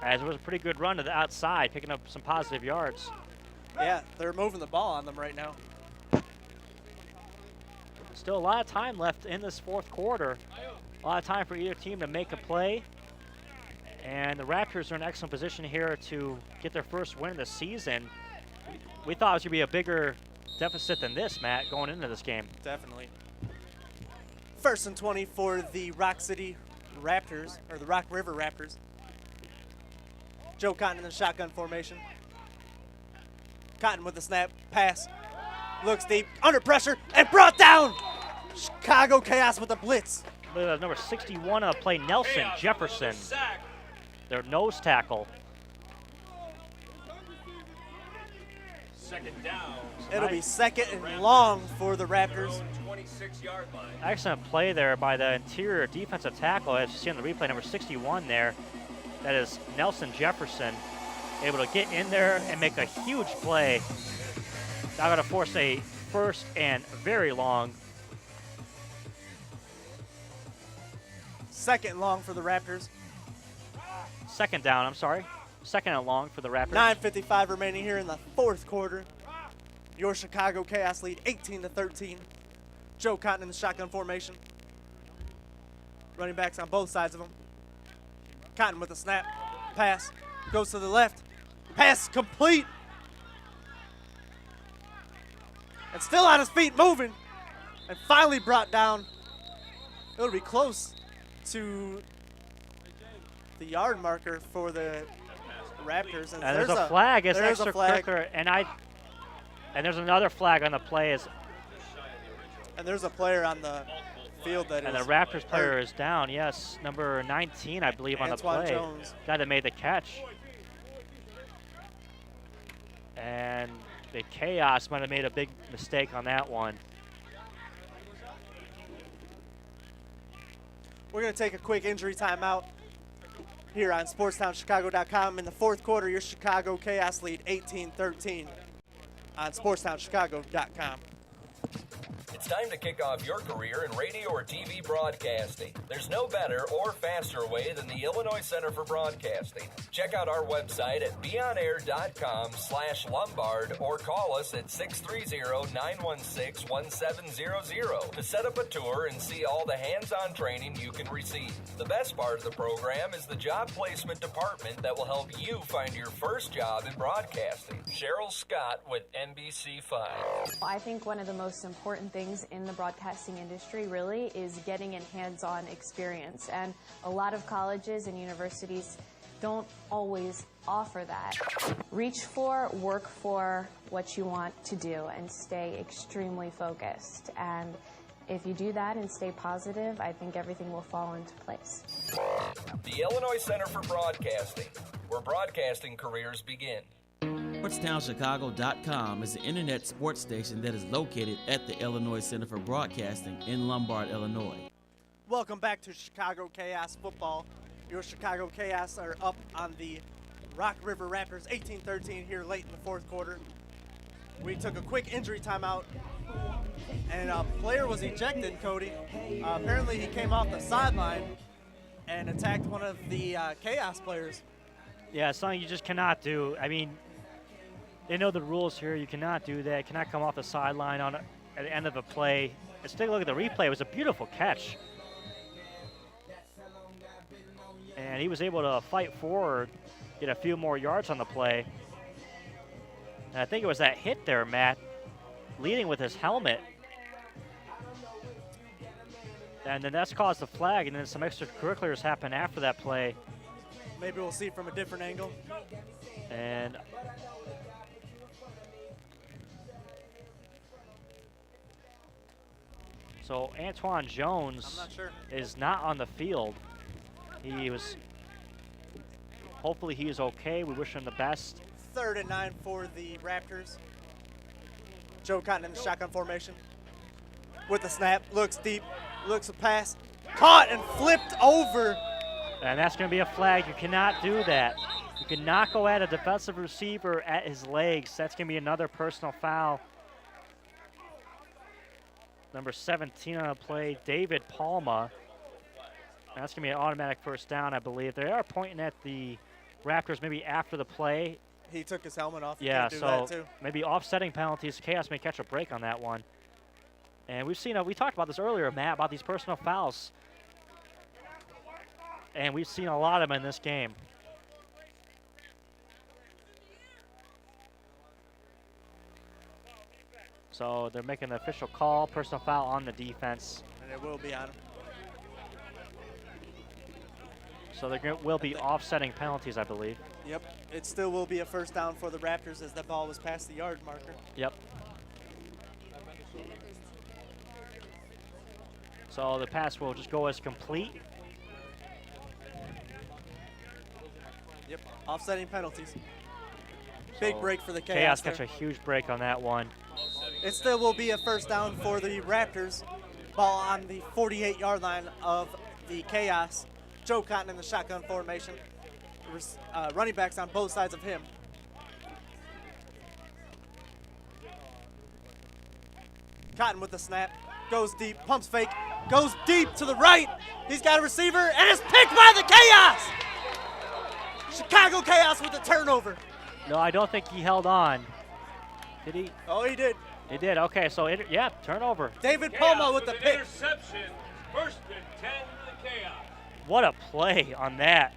as it was a pretty good run to the outside, picking up some positive yards. Yeah, they're moving the ball on them right now. Still a lot of time left in this fourth quarter. A lot of time for either team to make a play. And the Raptors are in excellent position here to get their first win of the season. We thought it was going to be a bigger deficit than this, Matt, going into this game. Definitely. First and 20 for the Rock City Raptors, or the Rock River Raptors. Joe Cotton in the shotgun formation. Cotton with the snap, pass, looks deep, under pressure, and brought down! Chicago Chaos with the blitz. Number 61 on the play, Nelson Jefferson, their nose tackle. Second down. It'll be second and long for the Raptors. 26-yard line. Excellent play there by the interior defensive tackle, as you see on the replay, number 61 there. That is Nelson Jefferson, able to get in there and make a huge play. Now going to force a first and very long. Second and long for the Raptors. Second down, I'm sorry. Second and long for the Raptors. 9:55 remaining here in the fourth quarter. Your Chicago Chaos lead 18-13. Joe Cotton in the shotgun formation. Running backs on both sides of him. Cotton with the snap, pass, goes to the left, pass complete. And still on his feet, moving, and finally brought down. It'll be close to the yard marker for the Raptors. And there's a flag. It's there's a flag. extracurricular, and there's another flag on the play. And there's a player on the field that and is the Raptors player hurt. is down. Yes, number 19, I believe, on the Antoine play. Jones. Guy that made the catch. And the Chaos might have made a big mistake on that one. We're going to take a quick injury timeout here on SportsTownChicago.com. In the fourth quarter, your Chicago Chaos lead 18-13 on SportsTownChicago.com. It's time to kick off your career in radio or TV broadcasting. There's no better or faster way than the Illinois Center for Broadcasting. Check out our website at beonair.com/Lombard or call us at 630-916-1700 to set up a tour and see all the hands-on training you can receive. The best part of the program is the job placement department that will help you find your first job in broadcasting. Cheryl Scott with NBC5. I think one of the most important things in the broadcasting industry really is getting a hands-on experience, and a lot of colleges and universities don't always offer that. Reach for, work for what you want to do, and stay extremely focused. And if you do that and stay positive, I think everything will fall into place. The Illinois Center for Broadcasting, where broadcasting careers begin. SportsTownChicago.com is the internet sports station that is located at the Illinois Center for Broadcasting in Lombard, Illinois. Welcome back to Chicago Chaos football. Your Chicago Chaos are up on the Rock River Raptors 18-13 here late in the fourth quarter. We took a quick injury timeout, and a player was ejected, Cody. Apparently he came off the sideline and attacked one of the Chaos players. Yeah, it's something you just cannot do. I mean, they know the rules here. You cannot do that. You cannot come off the sideline at the end of a play. Let's take a look at the replay. It was a beautiful catch. And he was able to fight forward, get a few more yards on the play. And I think it was that hit there, Matt, leading with his helmet. And then that's caused the flag, and then some extracurriculars happen after that play. Maybe we'll see it from a different angle. And so Antoine Jones is not on the field. He was, hopefully he is okay. We wish him the best. 3rd and 9 for the Raptors. Joe Cotton in the shotgun formation. With the snap, looks deep, looks a pass. Caught and flipped over. And that's going to be a flag. You cannot do that. You cannot go at a defensive receiver at his legs. That's going to be another personal foul. Number 17 on the play, David Palma. That's going to be an automatic first down, I believe. They are pointing at the Raptors maybe after the play. He took his helmet off. Yeah, do so that too. maybe offsetting penalties. Chaos may catch a break on that one. And we've seen, we talked about this earlier, Matt, about these personal fouls. And we've seen a lot of them in this game. So they're making the official call, personal foul on the defense. And it will be on him. So there will be offsetting penalties, I believe. Yep, it still will be a first down for the Raptors as that ball was past the yard marker. Yep. So the pass will just go as complete. Yep, offsetting penalties. Big So break for the Chaos Chaos. catch a huge break on that one. It still will be a first down for the Raptors. Ball on the 48-yard line of the Chaos. Joe Cotton in the shotgun formation. Running backs on both sides of him. Cotton with the snap. Goes deep, pumps fake. Goes deep to the right. He's got a receiver, and it's picked by the Chaos! Chicago Chaos with the turnover. No, I don't think he held on. Did he? Oh, he did. He did. Okay, so yeah, turnover. David Palma with the an pick. Interception. 1st and 10 for the Chaos. What a play on that.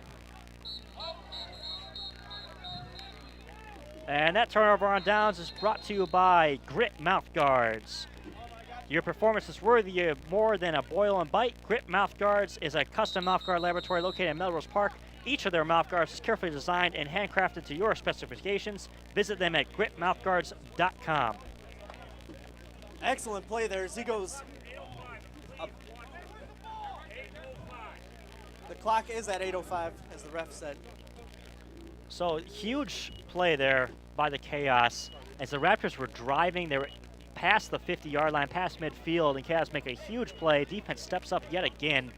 And that turnover on downs is brought to you by Grit Mouth Guards. Your performance is worthy of more than a boil and bite. Grit Mouth Guards is a custom mouth guard laboratory located in Melrose Park. Each of their mouth guards is carefully designed and handcrafted to your specifications. Visit them at gritmouthguards.com. Excellent play there as he goes up. The clock is at 8:05, as the ref said. So huge play there by the Chaos. As the Raptors were driving, they were past the 50-yard line, past midfield, and Chaos make a huge play. Defense steps up yet again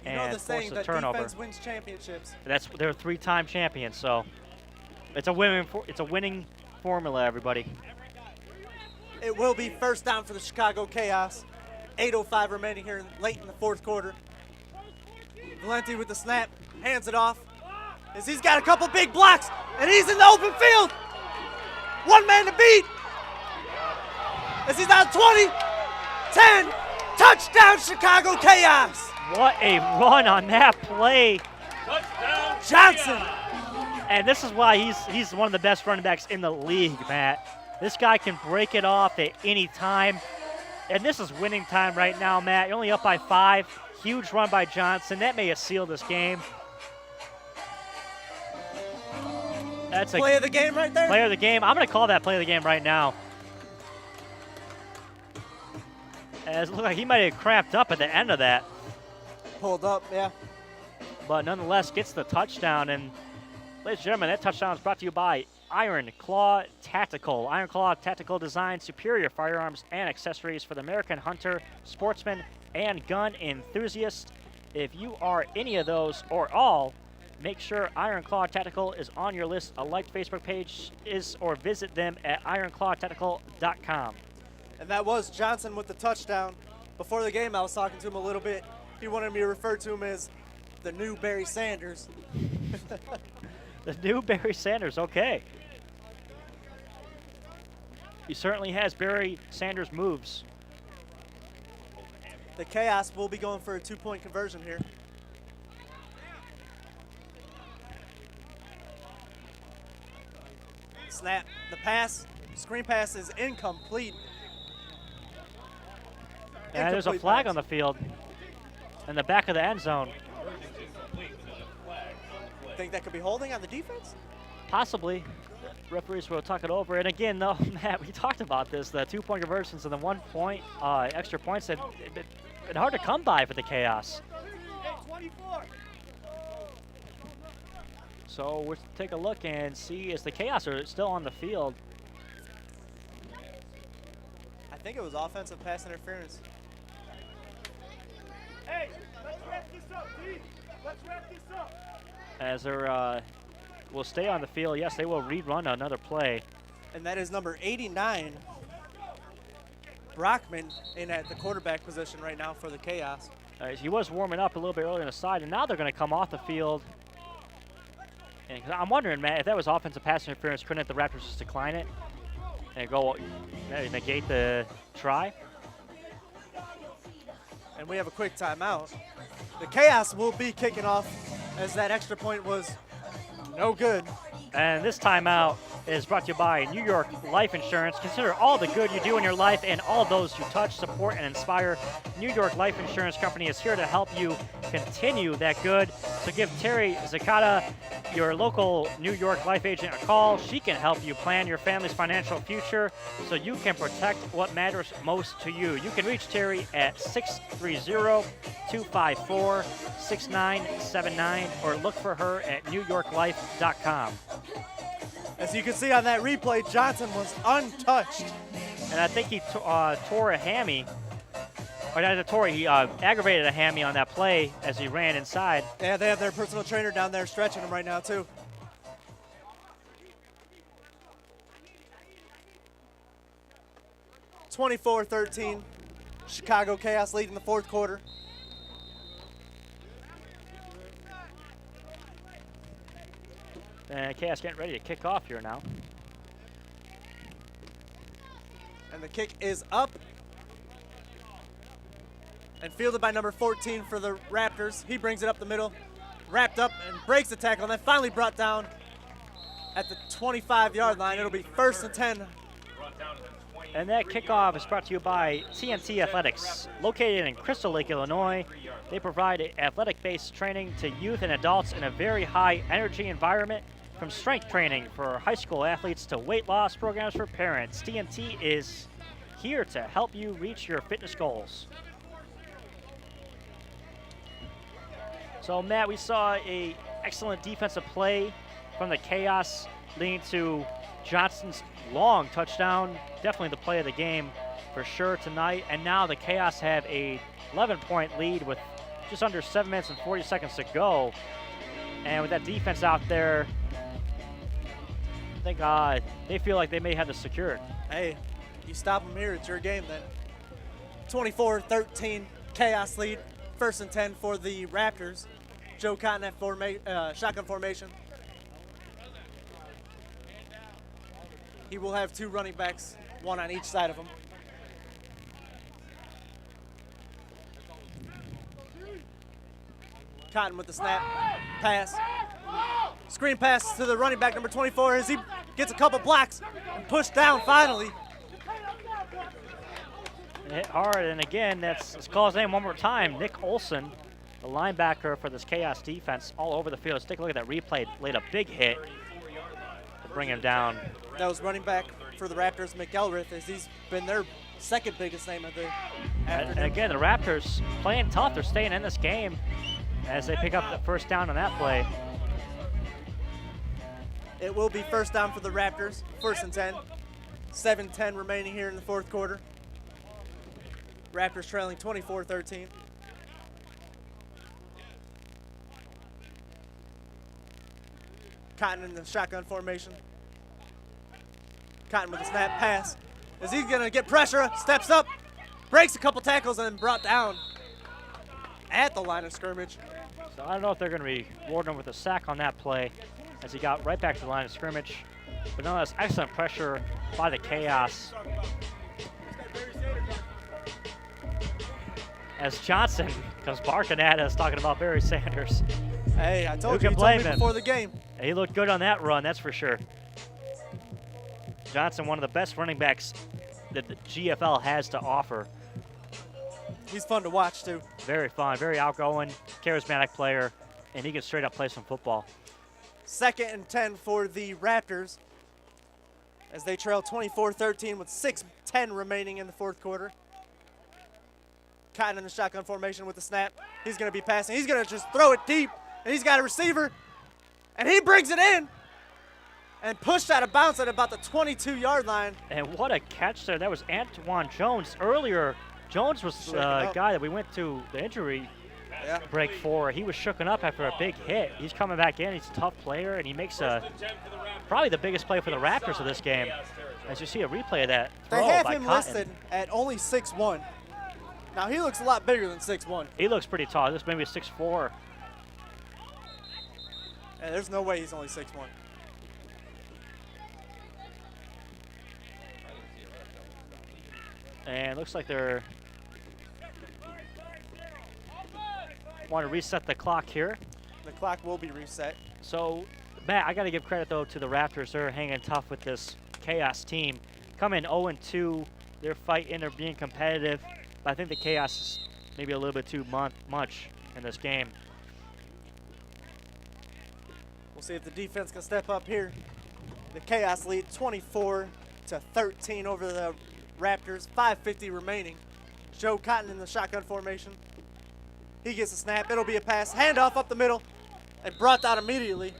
You know and the saying forces a that turnover. defense wins championships. They're 3-time champions, so it's a winning formula, everybody. It will be first down for the Chicago Chaos. 8:05 remaining here late in the 4th quarter. Valenti with the snap, hands it off. As he's got a couple big blocks, and he's in the open field. One man to beat. As he's on 20, 10, touchdown Chicago Chaos. What a run on that play. Touchdown Johnson. And this is why he's one of the best running backs in the league, Matt. This guy can break it off at any time. And this is winning time right now, Matt. You're only up by 5. Huge run by Johnson. That may have sealed this game. That's a Play of the game right there. play of the game. I'm going to call that play of the game right now. As it looked like he might have cramped up at the end of that. Pulled up, yeah. But nonetheless gets the touchdown. And ladies and gentlemen, that touchdown is brought to you by Iron Claw Tactical. Iron Claw Tactical designs superior firearms and accessories for the American hunter, sportsman, and gun enthusiast. If you are any of those or all, make sure Iron Claw Tactical is on your list. A liked Facebook page is, or visit them at ironclawtactical.com. And that was Johnson with the touchdown. Before the game, I was talking to him a little bit. He wanted me to refer to him as the new Barry Sanders. The new Barry Sanders, okay. He certainly has Barry Sanders moves. The Chaos will be going for a 2-point conversion here. Snap, the pass, screen pass is incomplete. And there's a Incomplete flag pass. on the field. in the back of the end zone. Think that could be holding on the defense? Possibly. Referees will talk it over. And again, though, Matt, we talked about this, the 2-point conversions and the 1 point extra points have been hard to come by for the Chaos. So we'll take a look and see as the Chaos are still on the field. I think it was offensive pass interference. Hey, let's wrap this up, D. Let's wrap this up. As they're will stay on the field. Yes, they will rerun another play. And that is number 89, Brockman, in at the quarterback position right now for the Chaos. He was warming up a little bit earlier on the side, and now they're going to come off the field. And I'm wondering, Matt, if that was offensive pass interference, couldn't the Raptors just decline it and go negate the try? And we have a quick timeout. The Chaos will be kicking off as that extra point was no good. And this timeout is brought to you by New York Life Insurance. Consider all the good you do in your life and all those you touch, support, and inspire. New York Life Insurance Company is here to help you continue that good. So give Terry Zakata, your local New York Life agent, a call. She can help you plan your family's financial future so you can protect what matters most to you. You can reach Terry at 630-254-6979 or look for her at NewYorkLife.com. As you can see on that replay, Johnson was untouched. And I think he tore a hammy. Or not a tore, he aggravated a hammy on that play as he ran inside. Yeah, they have their personal trainer down there stretching him right now, too. (24-13), Chicago Chaos lead in the fourth quarter. And Chaos getting ready to kick off here now. And the kick is up. And fielded by number 14 for the Raptors. He brings it up the middle, wrapped up and breaks the tackle, and then finally brought down at the 25-yard line. It'll be 1st and 10. And that kickoff is brought to you by TNT Athletics. Located in Crystal Lake, Illinois, they provide athletic-based training to youth and adults in a very high-energy environment, from strength training for high school athletes to weight loss programs for parents. TNT is here to help you reach your fitness goals. So, Matt, we saw a excellent defensive play from the Chaos leading to Johnson's long touchdown. Definitely the play of the game for sure tonight. And now the Chaos have a 11-point lead with just under 7 minutes and 40 seconds to go. And with that defense out there, I think they feel like they may have this secured. Hey, you stop them here, it's your game then. 24-13, Chaos lead. 1st and 10 for the Raptors. Joe Cotton at shotgun formation. He will have 2 running backs, 1 on each side of him. Cotton with the snap, pass. Screen pass to the running back, number 24, as he gets a couple blocks and pushed down finally. Hit hard, and again, let's call his name one more time. Nick Olson, the linebacker for this Chaos defense, all over the field. Let's take a look at that replay. Laid a big hit to bring him down. That was running back for the Raptors, McElrath, as he's been their second biggest name of the afternoon. And again, the Raptors playing tough. They're staying in this game as they pick up the first down on that play. It will be first down for the Raptors, 1st and 10. 7:10 remaining here in the fourth quarter. Raptors trailing 24-13. Cotton in the shotgun formation. Cotton with the snap pass. Is he going to get pressure? Steps up, breaks a couple tackles, and brought down at the line of scrimmage. So I don't know if they're going to be rewarding him with a sack on that play as he got right back to the line of scrimmage. But nonetheless, excellent pressure by the Chaos. As Johnson comes barking at us, talking about Barry Sanders. Hey, I told Who you, he can told me blame him? before the game. He looked good on that run, that's for sure. Johnson, one of the best running backs that the GFL has to offer. He's fun to watch, too. Very fun, very outgoing, charismatic player, and he can straight up play some football. 2nd and 10 for the Raptors as they trail 24-13 with 6:10 remaining in the fourth quarter. Cotton in the shotgun formation with the snap. He's going to be passing. He's going to just throw it deep, and he's got a receiver, and he brings it in and pushed out of bounds at about the 22-yard line. And what a catch there. That was Antoine Jones. Earlier, Jones was the guy that we went to the injury break for. He was shooken up after a big hit. He's coming back in. He's a tough player, and he makes probably the biggest play for the Raptors of this game. As you see a replay of that throw They have by him Cotton. listed at only 6'1". Now, he looks a lot bigger than 6'1". He looks pretty tall. This maybe a 6'4". And there's no way he's only 6'1". And looks like they're want to reset the clock here. The clock will be reset. So, Matt, I got to give credit, though, to the Raptors. They're hanging tough with this Chaos team. Coming 0-2, they're fighting, they're being competitive. But I think the Chaos is maybe a little bit too much in this game. We'll see if the defense can step up here. The Chaos lead 24-13 over the Raptors. 5:50 remaining. Joe Cotton in the shotgun formation. He gets a snap. It'll be a pass. Handoff up the middle and brought down immediately.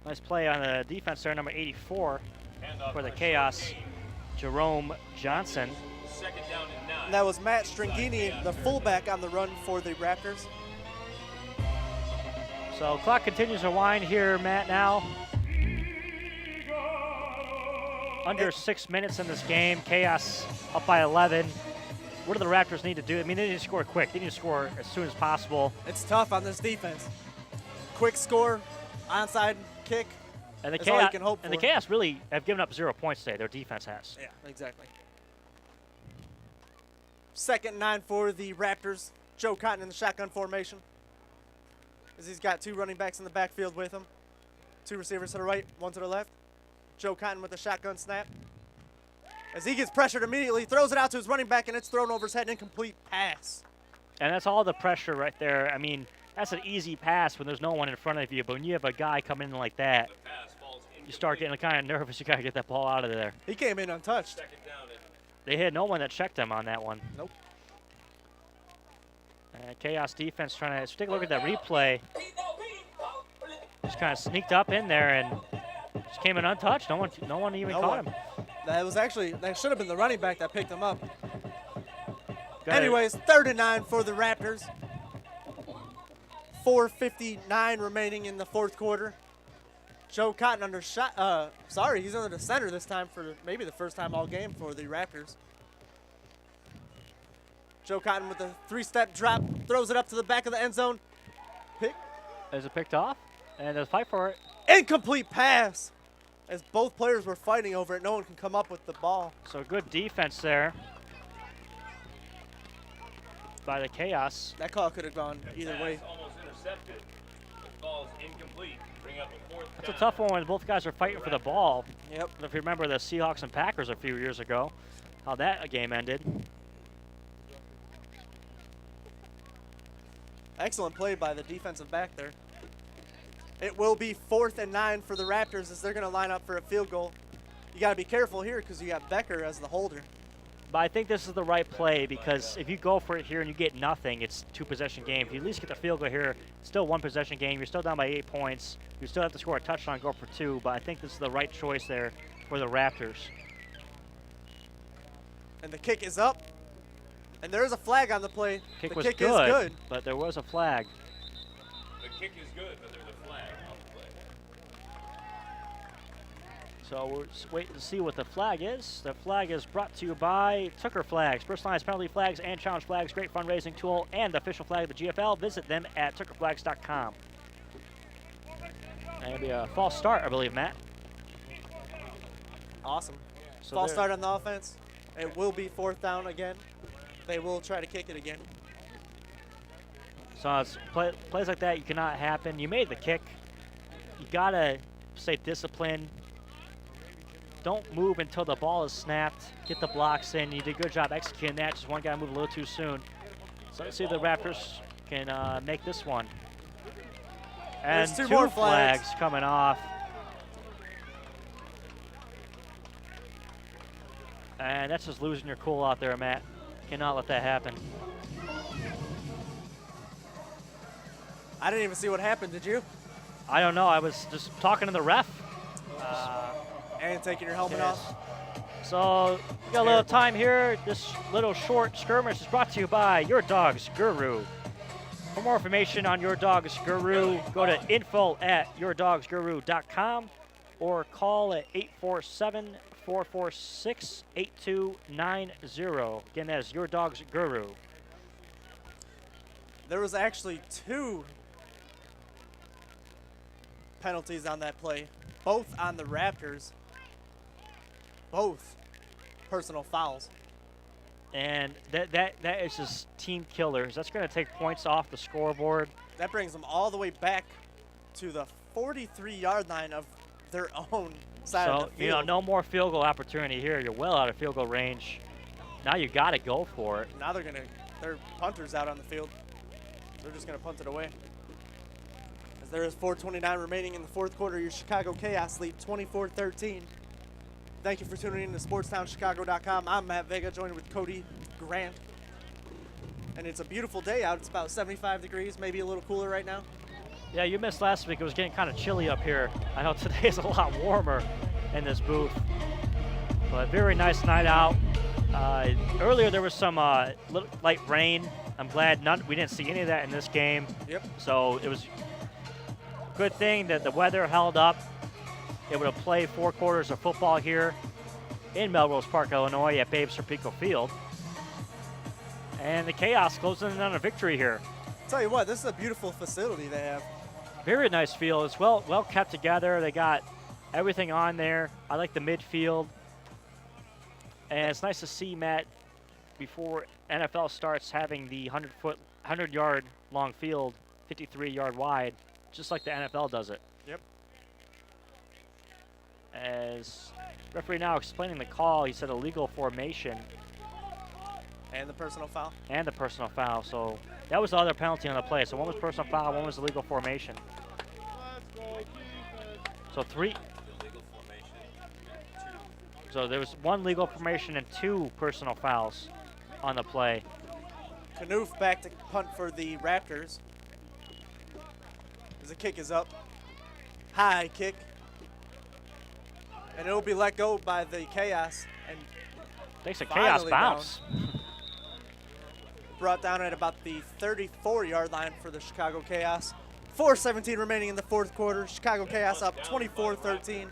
Nice play on the defense there, number 84 for the Chaos, Jerome Johnson. Second down and 9. And that was Matt Stringini, the fullback on the run for the Raptors. So clock continues to wind here, Matt, now. Under 6 minutes in this game. Chaos up by 11. What do the Raptors need to do? I mean, they need to score quick. They need to score as soon as possible. It's tough on this defense. Quick score, onside kick. And the That's all you can hope and the for. Chaos really have given up 0 points today. Their defense has. Yeah, exactly. 2nd and 9 for the Raptors. Joe Cotton in the shotgun formation, as he's got 2 running backs in the backfield with him. 2 receivers to the right, 1 to the left. Joe Cotton with the shotgun snap. As he gets pressured immediately, throws it out to his running back, and it's thrown over his head, incomplete pass. And that's all the pressure right there. I mean, that's an easy pass when there's no one in front of you, but when you have a guy come in like that, you start getting kind of nervous. You got to get that ball out of there. He came in untouched. They had no one that checked him on that one. Nope. Chaos defense trying to take a look at that replay. Just kind of sneaked up in there and just came in untouched. No one even caught him. That should have been the running back that picked him up. Anyways, 3rd and 9 for the Raptors. 4:59 remaining in the fourth quarter. Joe Cotton under shot. He's under the center this time for maybe the first time all game for the Raptors. Joe Cotton with a 3-step drop, throws it up to the back of the end zone. Pick. Is it picked off? And there's a fight for it. Incomplete pass. As both players were fighting over it, no one can come up with the ball. So good defense there by the Chaos. That call could have gone either way. Almost intercepted. The ball's incomplete. Bring up a 4th That's a tough one when both guys are fighting for the ball. Yep. If you remember the Seahawks and Packers a few years ago, how that game ended. Excellent play by the defensive back there. It will be 4th and 9 for the Raptors as they're going to line up for a field goal. You got to be careful here because you got Becker as the holder. But I think this is the right play because if you go for it here and you get nothing, it's 2-possession game. If you at least get the field goal here, still 1-possession game. You're still down by 8 points. You still have to score a touchdown, go for 2. But I think this is the right choice there for the Raptors. And the kick is up. And there is a flag on the play. The kick is good. But there was a flag. The kick is good, but there's a flag on the play. So we're just waiting to see what the flag is. The flag is brought to you by Tucker Flags, personalized penalty flags and challenge flags, great fundraising tool, and the official flag of the GFL. Visit them at tuckerflags.com. And it'll be a false start, I believe, Matt. Awesome. So False start on the offense. It will be 4th down again. They will try to kick it again. So it's plays like that, you cannot happen. You made the kick. You got to stay disciplined. don't move until the ball is snapped. Get the blocks in. You did a good job executing that. Just one guy moved a little too soon. So let's see if the Raptors can make this one. And There's two two more flags coming off. And that's just losing your cool out there, Matt. Cannot let that happen. I didn't even see what happened, did you? I don't know. I was just talking to the ref. And taking your helmet Yes. off. So we got a little time here. This little short skirmish is brought to you by Your Dog's Guru. For more information on Your Dog's Guru, go to info@yourdogsguru.com or call at 847-446-8290. Again, that is Your Dog's Guru. There was actually 2 penalties on that play, both on the Raptors, both personal fouls. And that is just team killers. That's going to take points off the scoreboard. That brings them all the way back to the 43-yard line of their own side of the field. So, you know, no more field goal opportunity here. You're well out of field goal range. Now you got to go for it. Now they're punters out on the field. They're just going to punt it away. As there is 4:29 remaining in the fourth quarter, your Chicago Chaos lead 24-13. Thank you for tuning in to SportsTownChicago.com. I'm Matt Vega, joined with Cody Grant. And it's a beautiful day out. It's about 75 degrees, maybe a little cooler right now. Yeah, you missed last week. It was getting kind of chilly up here. I know today is a lot warmer in this booth. But very nice night out. Earlier there was some little light rain. I'm glad we didn't see any of that in this game. Yep. So it was a good thing that the weather held up. Able to play 4 quarters of football here in Melrose Park, Illinois at Babe Serpico Field. And the Chaos closing in on a victory here. Tell you what, this is a beautiful facility they have. Very nice field. It's well kept together. They got everything on there. I like the midfield. And it's nice to see, Matt, before NFL starts, having the 100-yard long field, 53-yard wide, just like the NFL does it. Yep. As referee now explaining the call, he said illegal formation. And the personal foul. And the personal foul. So that was the other penalty on the play. So one was personal foul, one was illegal formation. So 3. So there was 1 legal formation and 2 personal fouls on the play. Knuth back to punt for the Raptors. As the kick is up. High kick. And it'll be let go by the Chaos. And takes a Chaos bounce. Brought down at about the 34-yard line for the Chicago Chaos. 4:17 remaining in the fourth quarter. Chicago Chaos up 24-13.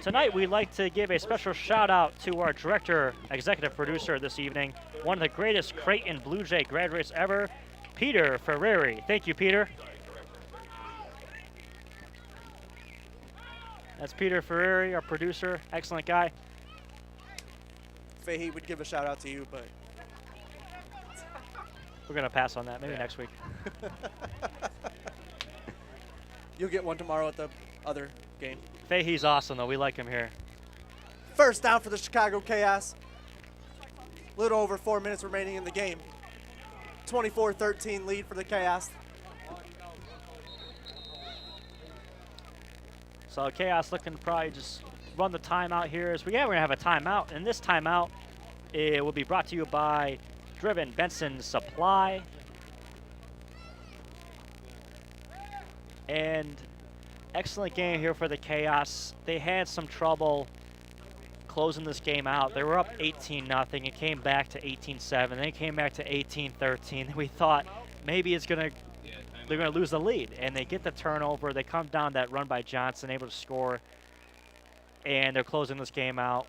Tonight, we'd like to give a special shout out to our director, executive producer this evening, one of the greatest Creighton Blue Jay graduates ever, Peter Ferreri. Thank you, Peter. That's Peter Ferreri, our producer. Excellent guy. Fahey would give a shout out to you, but we're going to pass on that. Maybe next week. You'll get one tomorrow at the other game. Fahey's awesome, though. We like him here. First down for the Chicago Chaos. Little over 4 minutes remaining in the game. 24-13 lead for the Chaos. So Chaos looking to probably just run the timeout here. We're going to have a timeout. And this timeout, it will be brought to you by Driven Benson Supply. And excellent game here for the Chaos. They had some trouble closing this game out. They were up 18-0. It came back to 18-7. Then it came back to 18-13. We thought maybe they're going to lose the lead. And they get the turnover. They come down that run by Johnson, able to score. And they're closing this game out.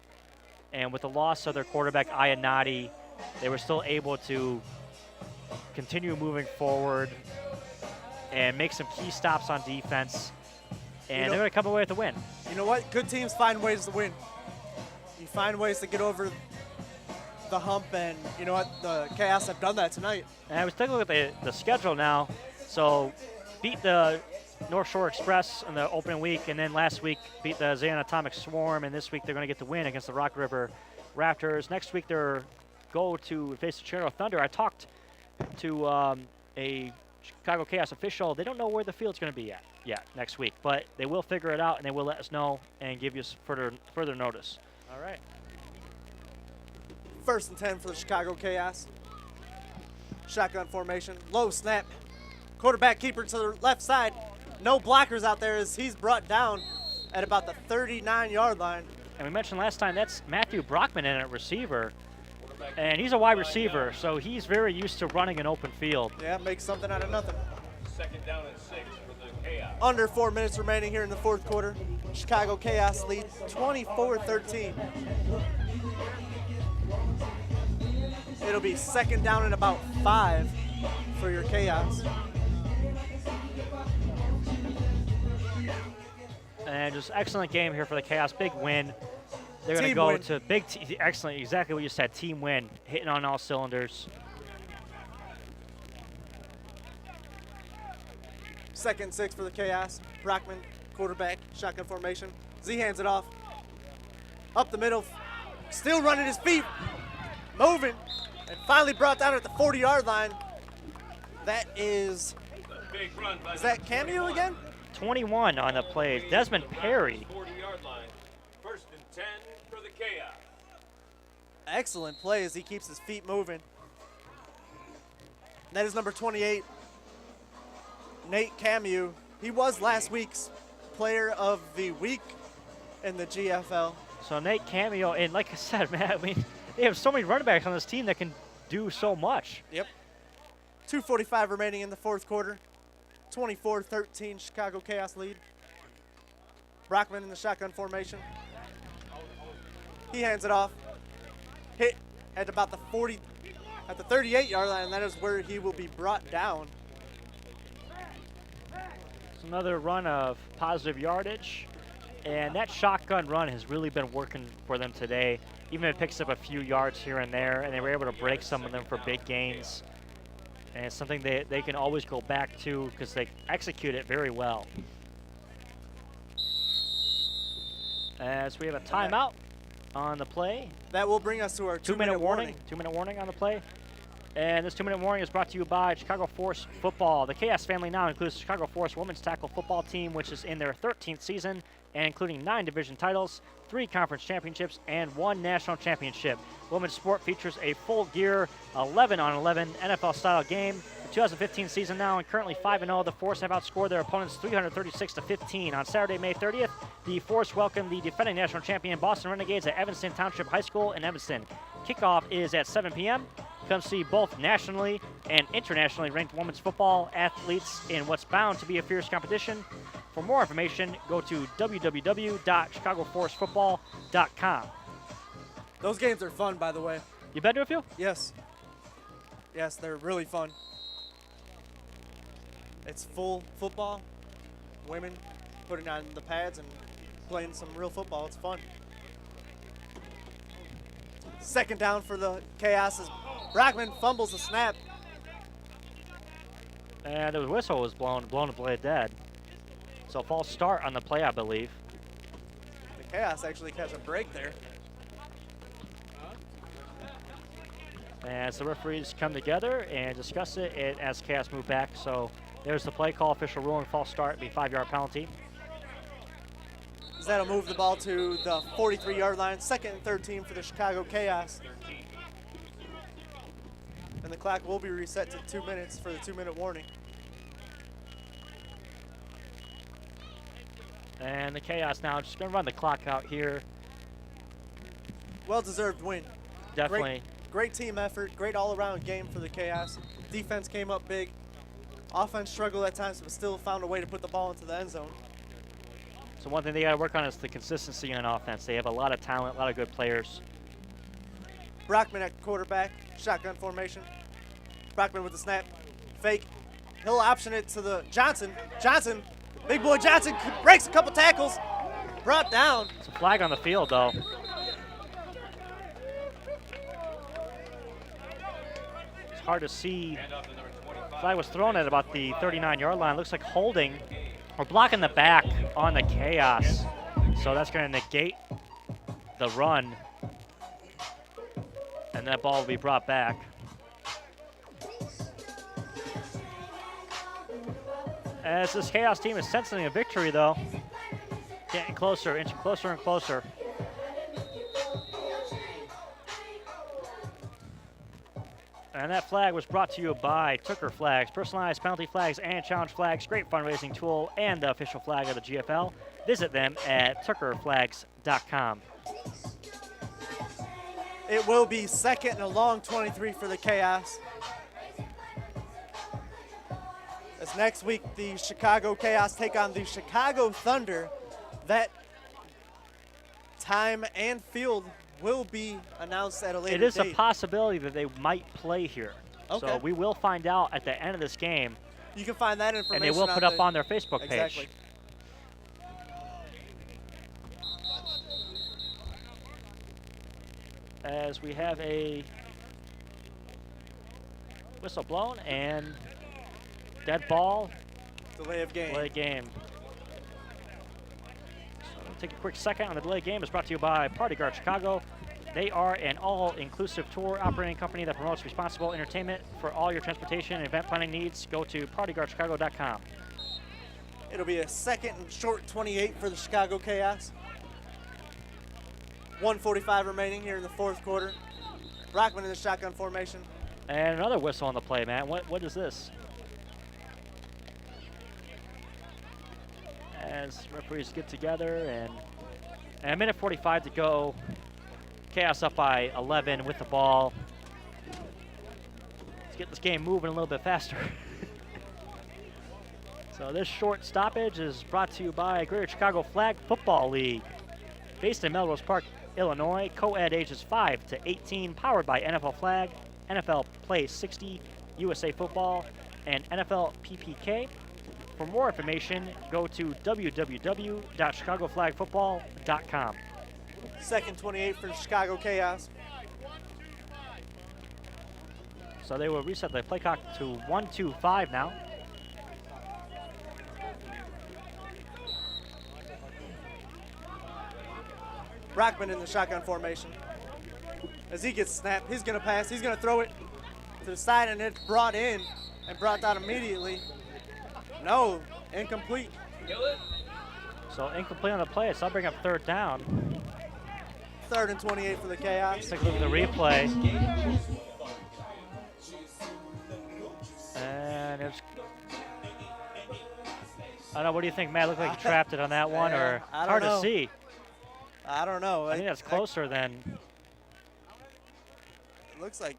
And with the loss of their quarterback, Ayanati, they were still able to continue moving forward and make some key stops on defense. And they're going to come away with the win. You know what? Good teams find ways to win. You find ways to get over the hump, and you know what? The Chaos have done that tonight. And I was taking a look at the schedule now. So beat the North Shore Express in the opening week, and then last week beat the Zion Atomic Swarm, and this week they're going to get the win against the Rock River Raptors. Next week they're go to face the Chicago Thunder. I talked to a Chicago Chaos official. They don't know where the field's going to be yet next week, but they will figure it out, and they will let us know and give you further notice. All right. 1st and 10 for the Chicago Chaos. Shotgun formation, low snap. Quarterback keeper to the left side. No blockers out there as he's brought down at about the 39-yard line. And we mentioned last time that's Matthew Brockman in at receiver. And he's a wide receiver, so he's very used to running an open field. Yeah, make something out of nothing. 2nd down and 6 for the Chaos. Under 4 minutes remaining here in the 4th quarter. Chicago Chaos lead 24-13. It'll be 2nd down and about 5 for your Chaos. And just excellent game here for the Chaos. Big win. They're going to go to big, excellent, exactly what you said, team win, hitting on all cylinders. 2nd and 6 for the Chaos. Brockman, quarterback, shotgun formation. Z hands it off. Up the middle, still running his feet, moving, and finally brought down at the 40-yard line. That is that Cameo again? 21 on the play. Desmond Perry. 40-yard line. 1st and 10 for the Chaos. Excellent play as he keeps his feet moving. That is number 28, Nate Camus. He was last week's player of the week in the GFL. So Nate Cameo, and like I said, man, I mean, they have so many running backs on this team that can do so much. Yep. 2:45 remaining in the 4th quarter. 24-13 Chicago Chaos lead. Brockman in the shotgun formation. He hands it off. Hit at about the 38-yard line, and that is where he will be brought down. It's another run of positive yardage, and that shotgun run has really been working for them today. Even if it picks up a few yards here and there, and they were able to break some of them for big gains. And it's something they can always go back to because they execute it very well. As we have a timeout on the play. That will bring us to our 2-minute warning. 2-minute warning on the play. And this 2-minute warning is brought to you by Chicago Force Football. The Chaos family now includes the Chicago Force women's tackle football team, which is in their 13th season, and including 9 division titles, 3 conference championships, and 1 national championship. Women's sport features a full gear 11-on-11 NFL-style game. The 2015 season now, and currently 5-0, the Force have outscored their opponents 336-15. On Saturday, May 30th, the Force welcomed the defending national champion Boston Renegades at Evanston Township High School in Evanston. Kickoff is at 7 p.m. Come see both nationally and internationally ranked women's football athletes in what's bound to be a fierce competition. For more information, go to www.chicagoforcefootball.com. Those games are fun, by the way. You been to a few? Yes. Yes, they're really fun. It's full football. Women putting on the pads and playing some real football. It's fun. 2nd down for the Chaos as Brockman fumbles the snap. And the whistle was blown to play dead. So false start on the play, I believe. The Chaos actually catch a break there. As the referees come together and discuss it, and as Chaos move back. So there's the play call, official ruling, false start, be 5-yard penalty. That'll move the ball to the 43-yard line. 2nd and 13 for the Chicago Chaos. And the clock will be reset to 2 minutes for the 2-minute warning. And the Chaos now just going to run the clock out here. Well-deserved win. Definitely. Great team effort, great all-around game for the Chaos. Defense came up big. Offense struggled at times, but still found a way to put the ball into the end zone. So one thing they got to work on is the consistency on offense. They have a lot of talent, a lot of good players. Brockman at quarterback, shotgun formation. Brockman with the snap, fake. He'll option it to the Johnson. Johnson, big boy Johnson breaks a couple tackles, brought down. It's a flag on the field, though. It's hard to see. Flag was thrown at about the 39-yard line. Looks like holding We're blocking the back on the Chaos, so that's going to negate the run, and that ball will be brought back. As this Chaos team is sensing a victory, though, getting closer, inching closer and closer. And that flag was brought to you by Tooker Flags, personalized penalty flags and challenge flags, great fundraising tool, and the official flag of the GFL. Visit them at tookerflags.com. It will be second and a long 23 for the Chaos. As next week, the Chicago Chaos take on the Chicago Thunder. That time and field will be announced at a later date. It is a possibility that they might play here. Okay. So we will find out at the end of this game. You can find that information. And they will put up on their Facebook page. Exactly. As we have a whistle blown and dead ball. Delay of game. Delay game. So we'll take a quick second on the delay game. It's brought to you by Party Guard Chicago. They are an all-inclusive tour operating company that promotes responsible entertainment for all your transportation and event planning needs. Go to partyguardchicago.com. It'll be a second and short 28 for the Chicago Chaos. 1:45 remaining here in the fourth quarter. Brockman in the shotgun formation. And another whistle on the play, man. What is this? As referees get together, and a minute 45 to go. Chaos up by 11 with the ball. Let's get this game moving a little bit faster. So this short stoppage is brought to you by Greater Chicago Flag Football League. Based in Melrose Park, Illinois, co-ed ages 5 to 18, powered by NFL Flag, NFL Play 60, USA Football, and NFL PPK. For more information, go to www.chicagoflagfootball.com. Second 28 for the Chicago Chaos. So they will reset the play clock to 1:25 now. Brockman in the shotgun formation. As he gets snapped, he's going to pass. He's going to throw it to the side, and it's brought in and brought down immediately. No, incomplete. So incomplete on the play. So I'll bring up third down. Third and 28 for the Chaos. Let's take a look at the replay. And it's... I don't know, what do you think, Matt? Looked like he trapped it on that one, or I don't hard know. to see. I don't know. I think that's closer than... It looks like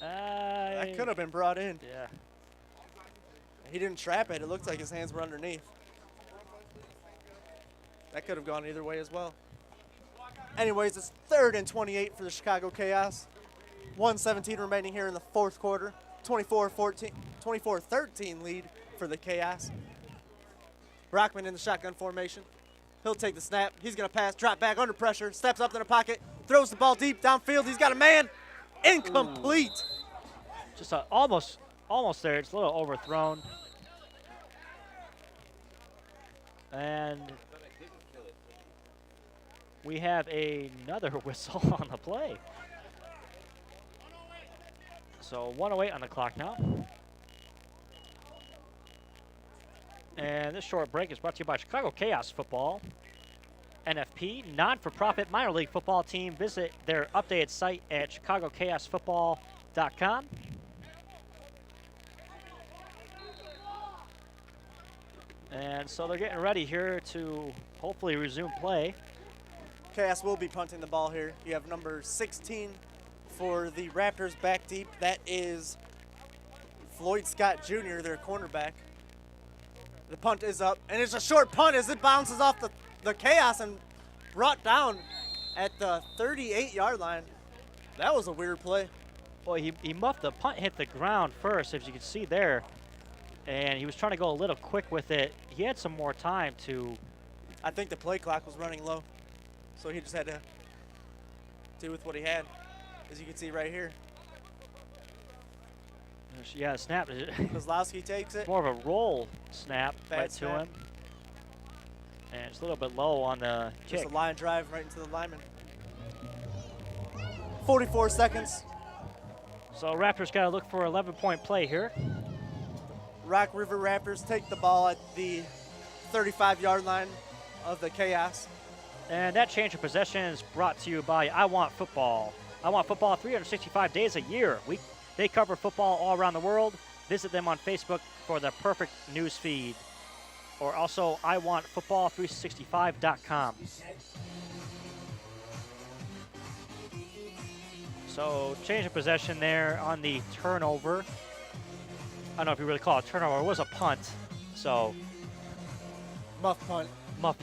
that could have been brought in. Yeah. He didn't trap it. It looked like his hands were underneath. That could have gone either way as well. Anyways, it's third and 28 for the Chicago Chaos. 1:17 remaining here in the fourth quarter. 24-13 lead for the Chaos. Brockman in the shotgun formation. He'll take the snap. He's going to pass, drop back under pressure, steps up in the pocket, throws the ball deep downfield. He's got a man. Incomplete. Just almost there. It's a little overthrown. And we have another whistle on the play. So 1:08 on the clock now. And this short break is brought to you by Chicago Chaos Football, NFP, non-for-profit minor league football team. Visit their updated site at chicagochaosfootball.com. And so they're getting ready here to hopefully resume play. Chaos will be punting the ball here. You have number 16 for the Raptors back deep. That is Floyd Scott Jr., their cornerback. The punt is up, and it's a short punt as it bounces off the Chaos and brought down at the 38-yard line. That was a weird play. Well, he muffed the punt, hit the ground first, as you can see there. And he was trying to go a little quick with it. He had some more time to... I think the play clock was running low, so he just had to do with what he had, as you can see right here. Yeah, snap. Kozlowski takes it. More of a roll snap Bad right snap. to him. And it's a little bit low on the Just kick. a line drive right into the lineman. 44 seconds. So Raptors got to look for 11-point play here. Rock River Raptors take the ball at the 35-yard line of the Chaos. And that change of possession is brought to you by I Want Football. I Want Football 365 days a year. They cover football all around the world. Visit them on Facebook for the perfect news feed. Or also iwantfootball365.com. So change of possession there on the turnover. I don't know if you really call it a turnover. It was a punt. So Muff punt. muff.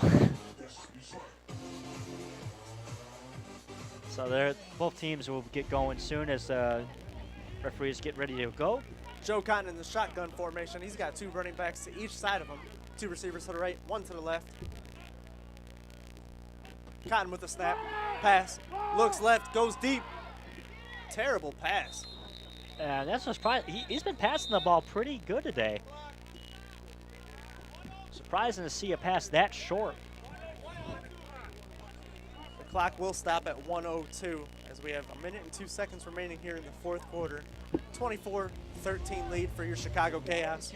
So both teams will get going soon as referees get ready to go. Joe Cotton in the shotgun formation. He's got 2 running backs to each side of him. 2 receivers to the right, 1 to the left. Cotton with the snap, pass, looks left, goes deep. Terrible pass. That's no surprise. He's been passing the ball pretty good today. Surprising to see a pass that short. The clock will stop at 1:02 as we have 1 minute and 2 seconds remaining here in the 4th quarter. 24-13 lead for your Chicago Chaos.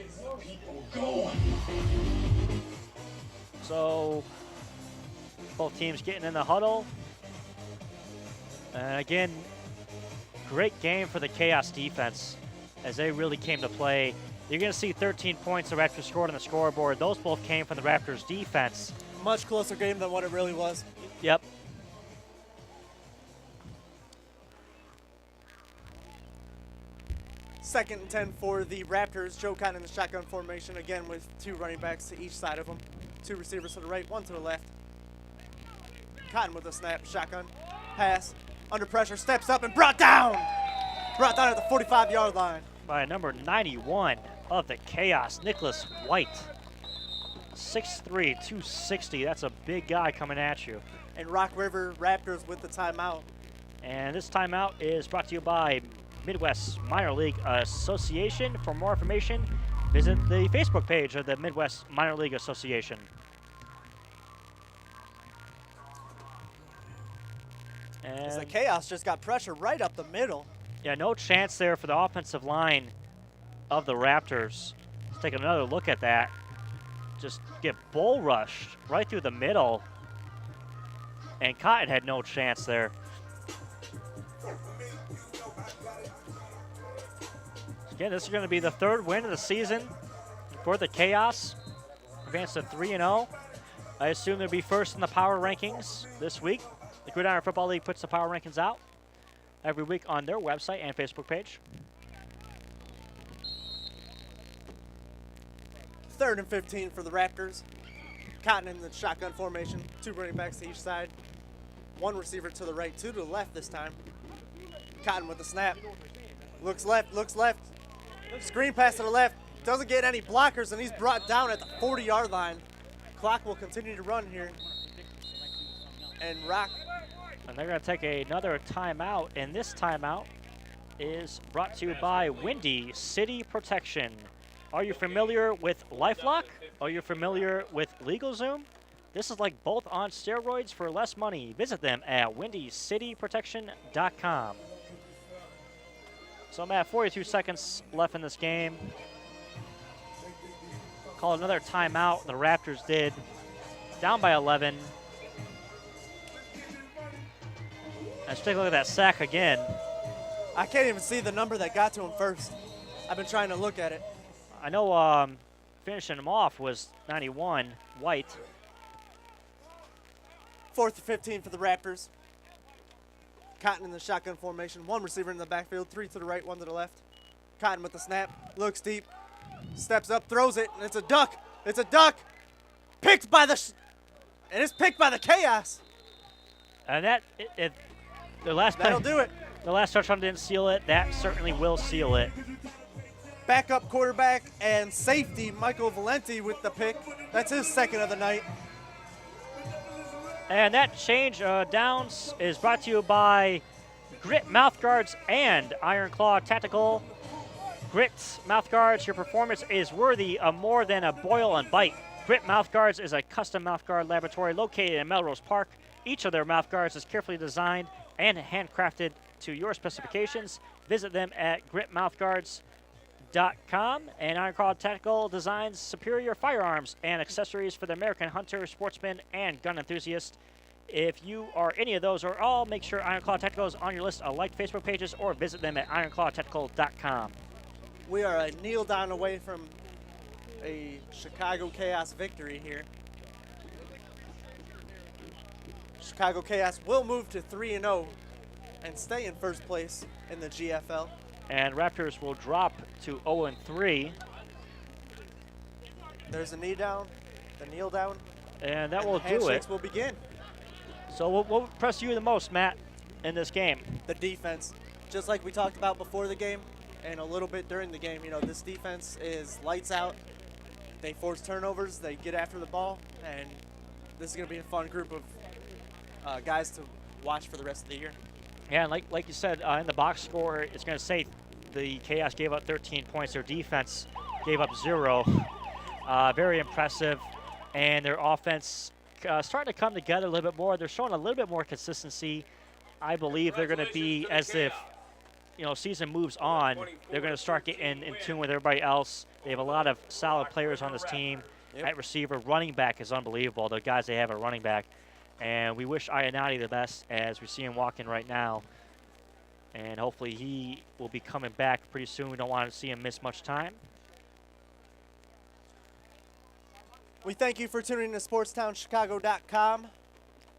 So both teams getting in the huddle. And again, great game for the Chaos defense as they really came to play. You're going to see 13 points the Raptors scored on the scoreboard. Those both came from the Raptors defense. Much closer game than what it really was. Yep. Second and 10 for the Raptors. Joe Cotton in the shotgun formation again with 2 running backs to each side of him. 2 receivers to the right, 1 to the left. Cotton with a snap, shotgun, pass, under pressure, steps up and brought down. Brought down at the 45-yard line. By number 91 of the Chaos, Nicholas White. 6'3", 260. That's a big guy coming at you. And Rock River Raptors with the timeout. And this timeout is brought to you by Midwest Minor League Association. For more information, visit the Facebook page of the Midwest Minor League Association. As the And Chaos just got pressure right up the middle. yeah, no chance there for the offensive line of the Raptors. Let's take another look at that. Just get bull rushed right through the middle. And Cotton had no chance there. Again, this is going to be the 3rd win of the season for the Chaos. Advanced to 3-0. I assume they'll be first in the power rankings this week. The Gridiron Football League puts the power rankings out every week on their website and Facebook page. 3rd and 15 for the Raptors. Cotton in the shotgun formation. 2 running backs to each side. 1 receiver to the right, 2 to the left this time. Cotton with the snap. Looks left, looks left. Screen pass to the left. Doesn't get any blockers, and he's brought down at the 40-yard line. Clock will continue to run here. And Rock. And they're going to take another timeout, and this timeout is brought to you by Windy City Protection. Are you familiar with LifeLock? Are you familiar with LegalZoom? This is like both on steroids for less money. Visit them at windycityprotection.com. So I'm at 42 seconds left in this game. Call another timeout. The Raptors did. Down by 11. Let's take a look at that sack again. I can't even see the number that got to him first. I've been trying to look at it. I know finishing him off was 91, White. 4th and 15 for the Raptors. Cotton in the shotgun formation. 1 receiver in the backfield. 3 to the right, 1 to the left. Cotton with the snap. Looks deep. Steps up, throws it, and it's a duck. It's a duck. Picked by the... and it's picked by the Chaos. And that, the last That'll do it. The last touchdown didn't seal it. That certainly will seal it. Backup quarterback and safety Michael Valenti with the pick. That's his 2nd of the night. And that change downs is brought to you by Grit Mouthguards and Iron Claw Tactical Grit mouthguards, your performance is worthy of more than a boil and bite. Grit Mouthguards is a custom mouthguard laboratory located in Melrose Park. Each of their mouthguards is carefully designed and handcrafted to your specifications. Visit them at gritmouthguards.com. And Ironclaw Tactical designs superior firearms and accessories for the American hunter, sportsman, and gun enthusiast. If you are any of those or all, make sure Ironclaw Tactical is on your list of liked Facebook pages or visit them at ironclawtactical.com. We are a kneel down away from a Chicago Chaos victory here. Chicago Chaos will move to 3-0 and stay in first place in the GFL. And Raptors will drop to 0-3. There's a knee down, the kneel down, and that will do it. Handshakes will begin. So what will impress you the most, Matt, in this game? The defense. Just like we talked about before the game and a little bit during the game, you know, this defense is lights out. They force turnovers, they get after the ball, and this is going to be a fun group of guys to watch for the rest of the year. Yeah, and like you said, in the box score, it's going to say the Chaos gave up 13 points. Their defense gave up 0. Very impressive, and their offense starting to come together a little bit more. They're showing a little bit more consistency. I believe they're going to be, as if season moves on, they're going to start getting in tune with everybody else. They have a lot of solid players on this team. Yep. At receiver, running back is unbelievable. The guys they have at running back. And we wish Ionati the best as we see him walking right now. And hopefully he will be coming back pretty soon. We don't want to see him miss much time. We thank you for tuning in to SportstownChicago.com.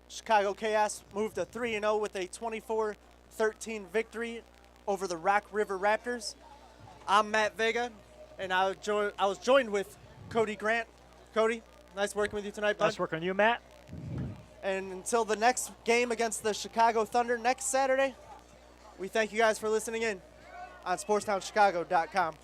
Chicago Chaos moved to 3-0 with a 24-13 victory over the Rock River Raptors. I'm Matt Vega, and I was joined with Cody Grant. Cody, nice working with you tonight, bud. Nice working with you, Matt. And until the next game against the Chicago Thunder next Saturday, we thank you guys for listening in on SportstownChicago.com.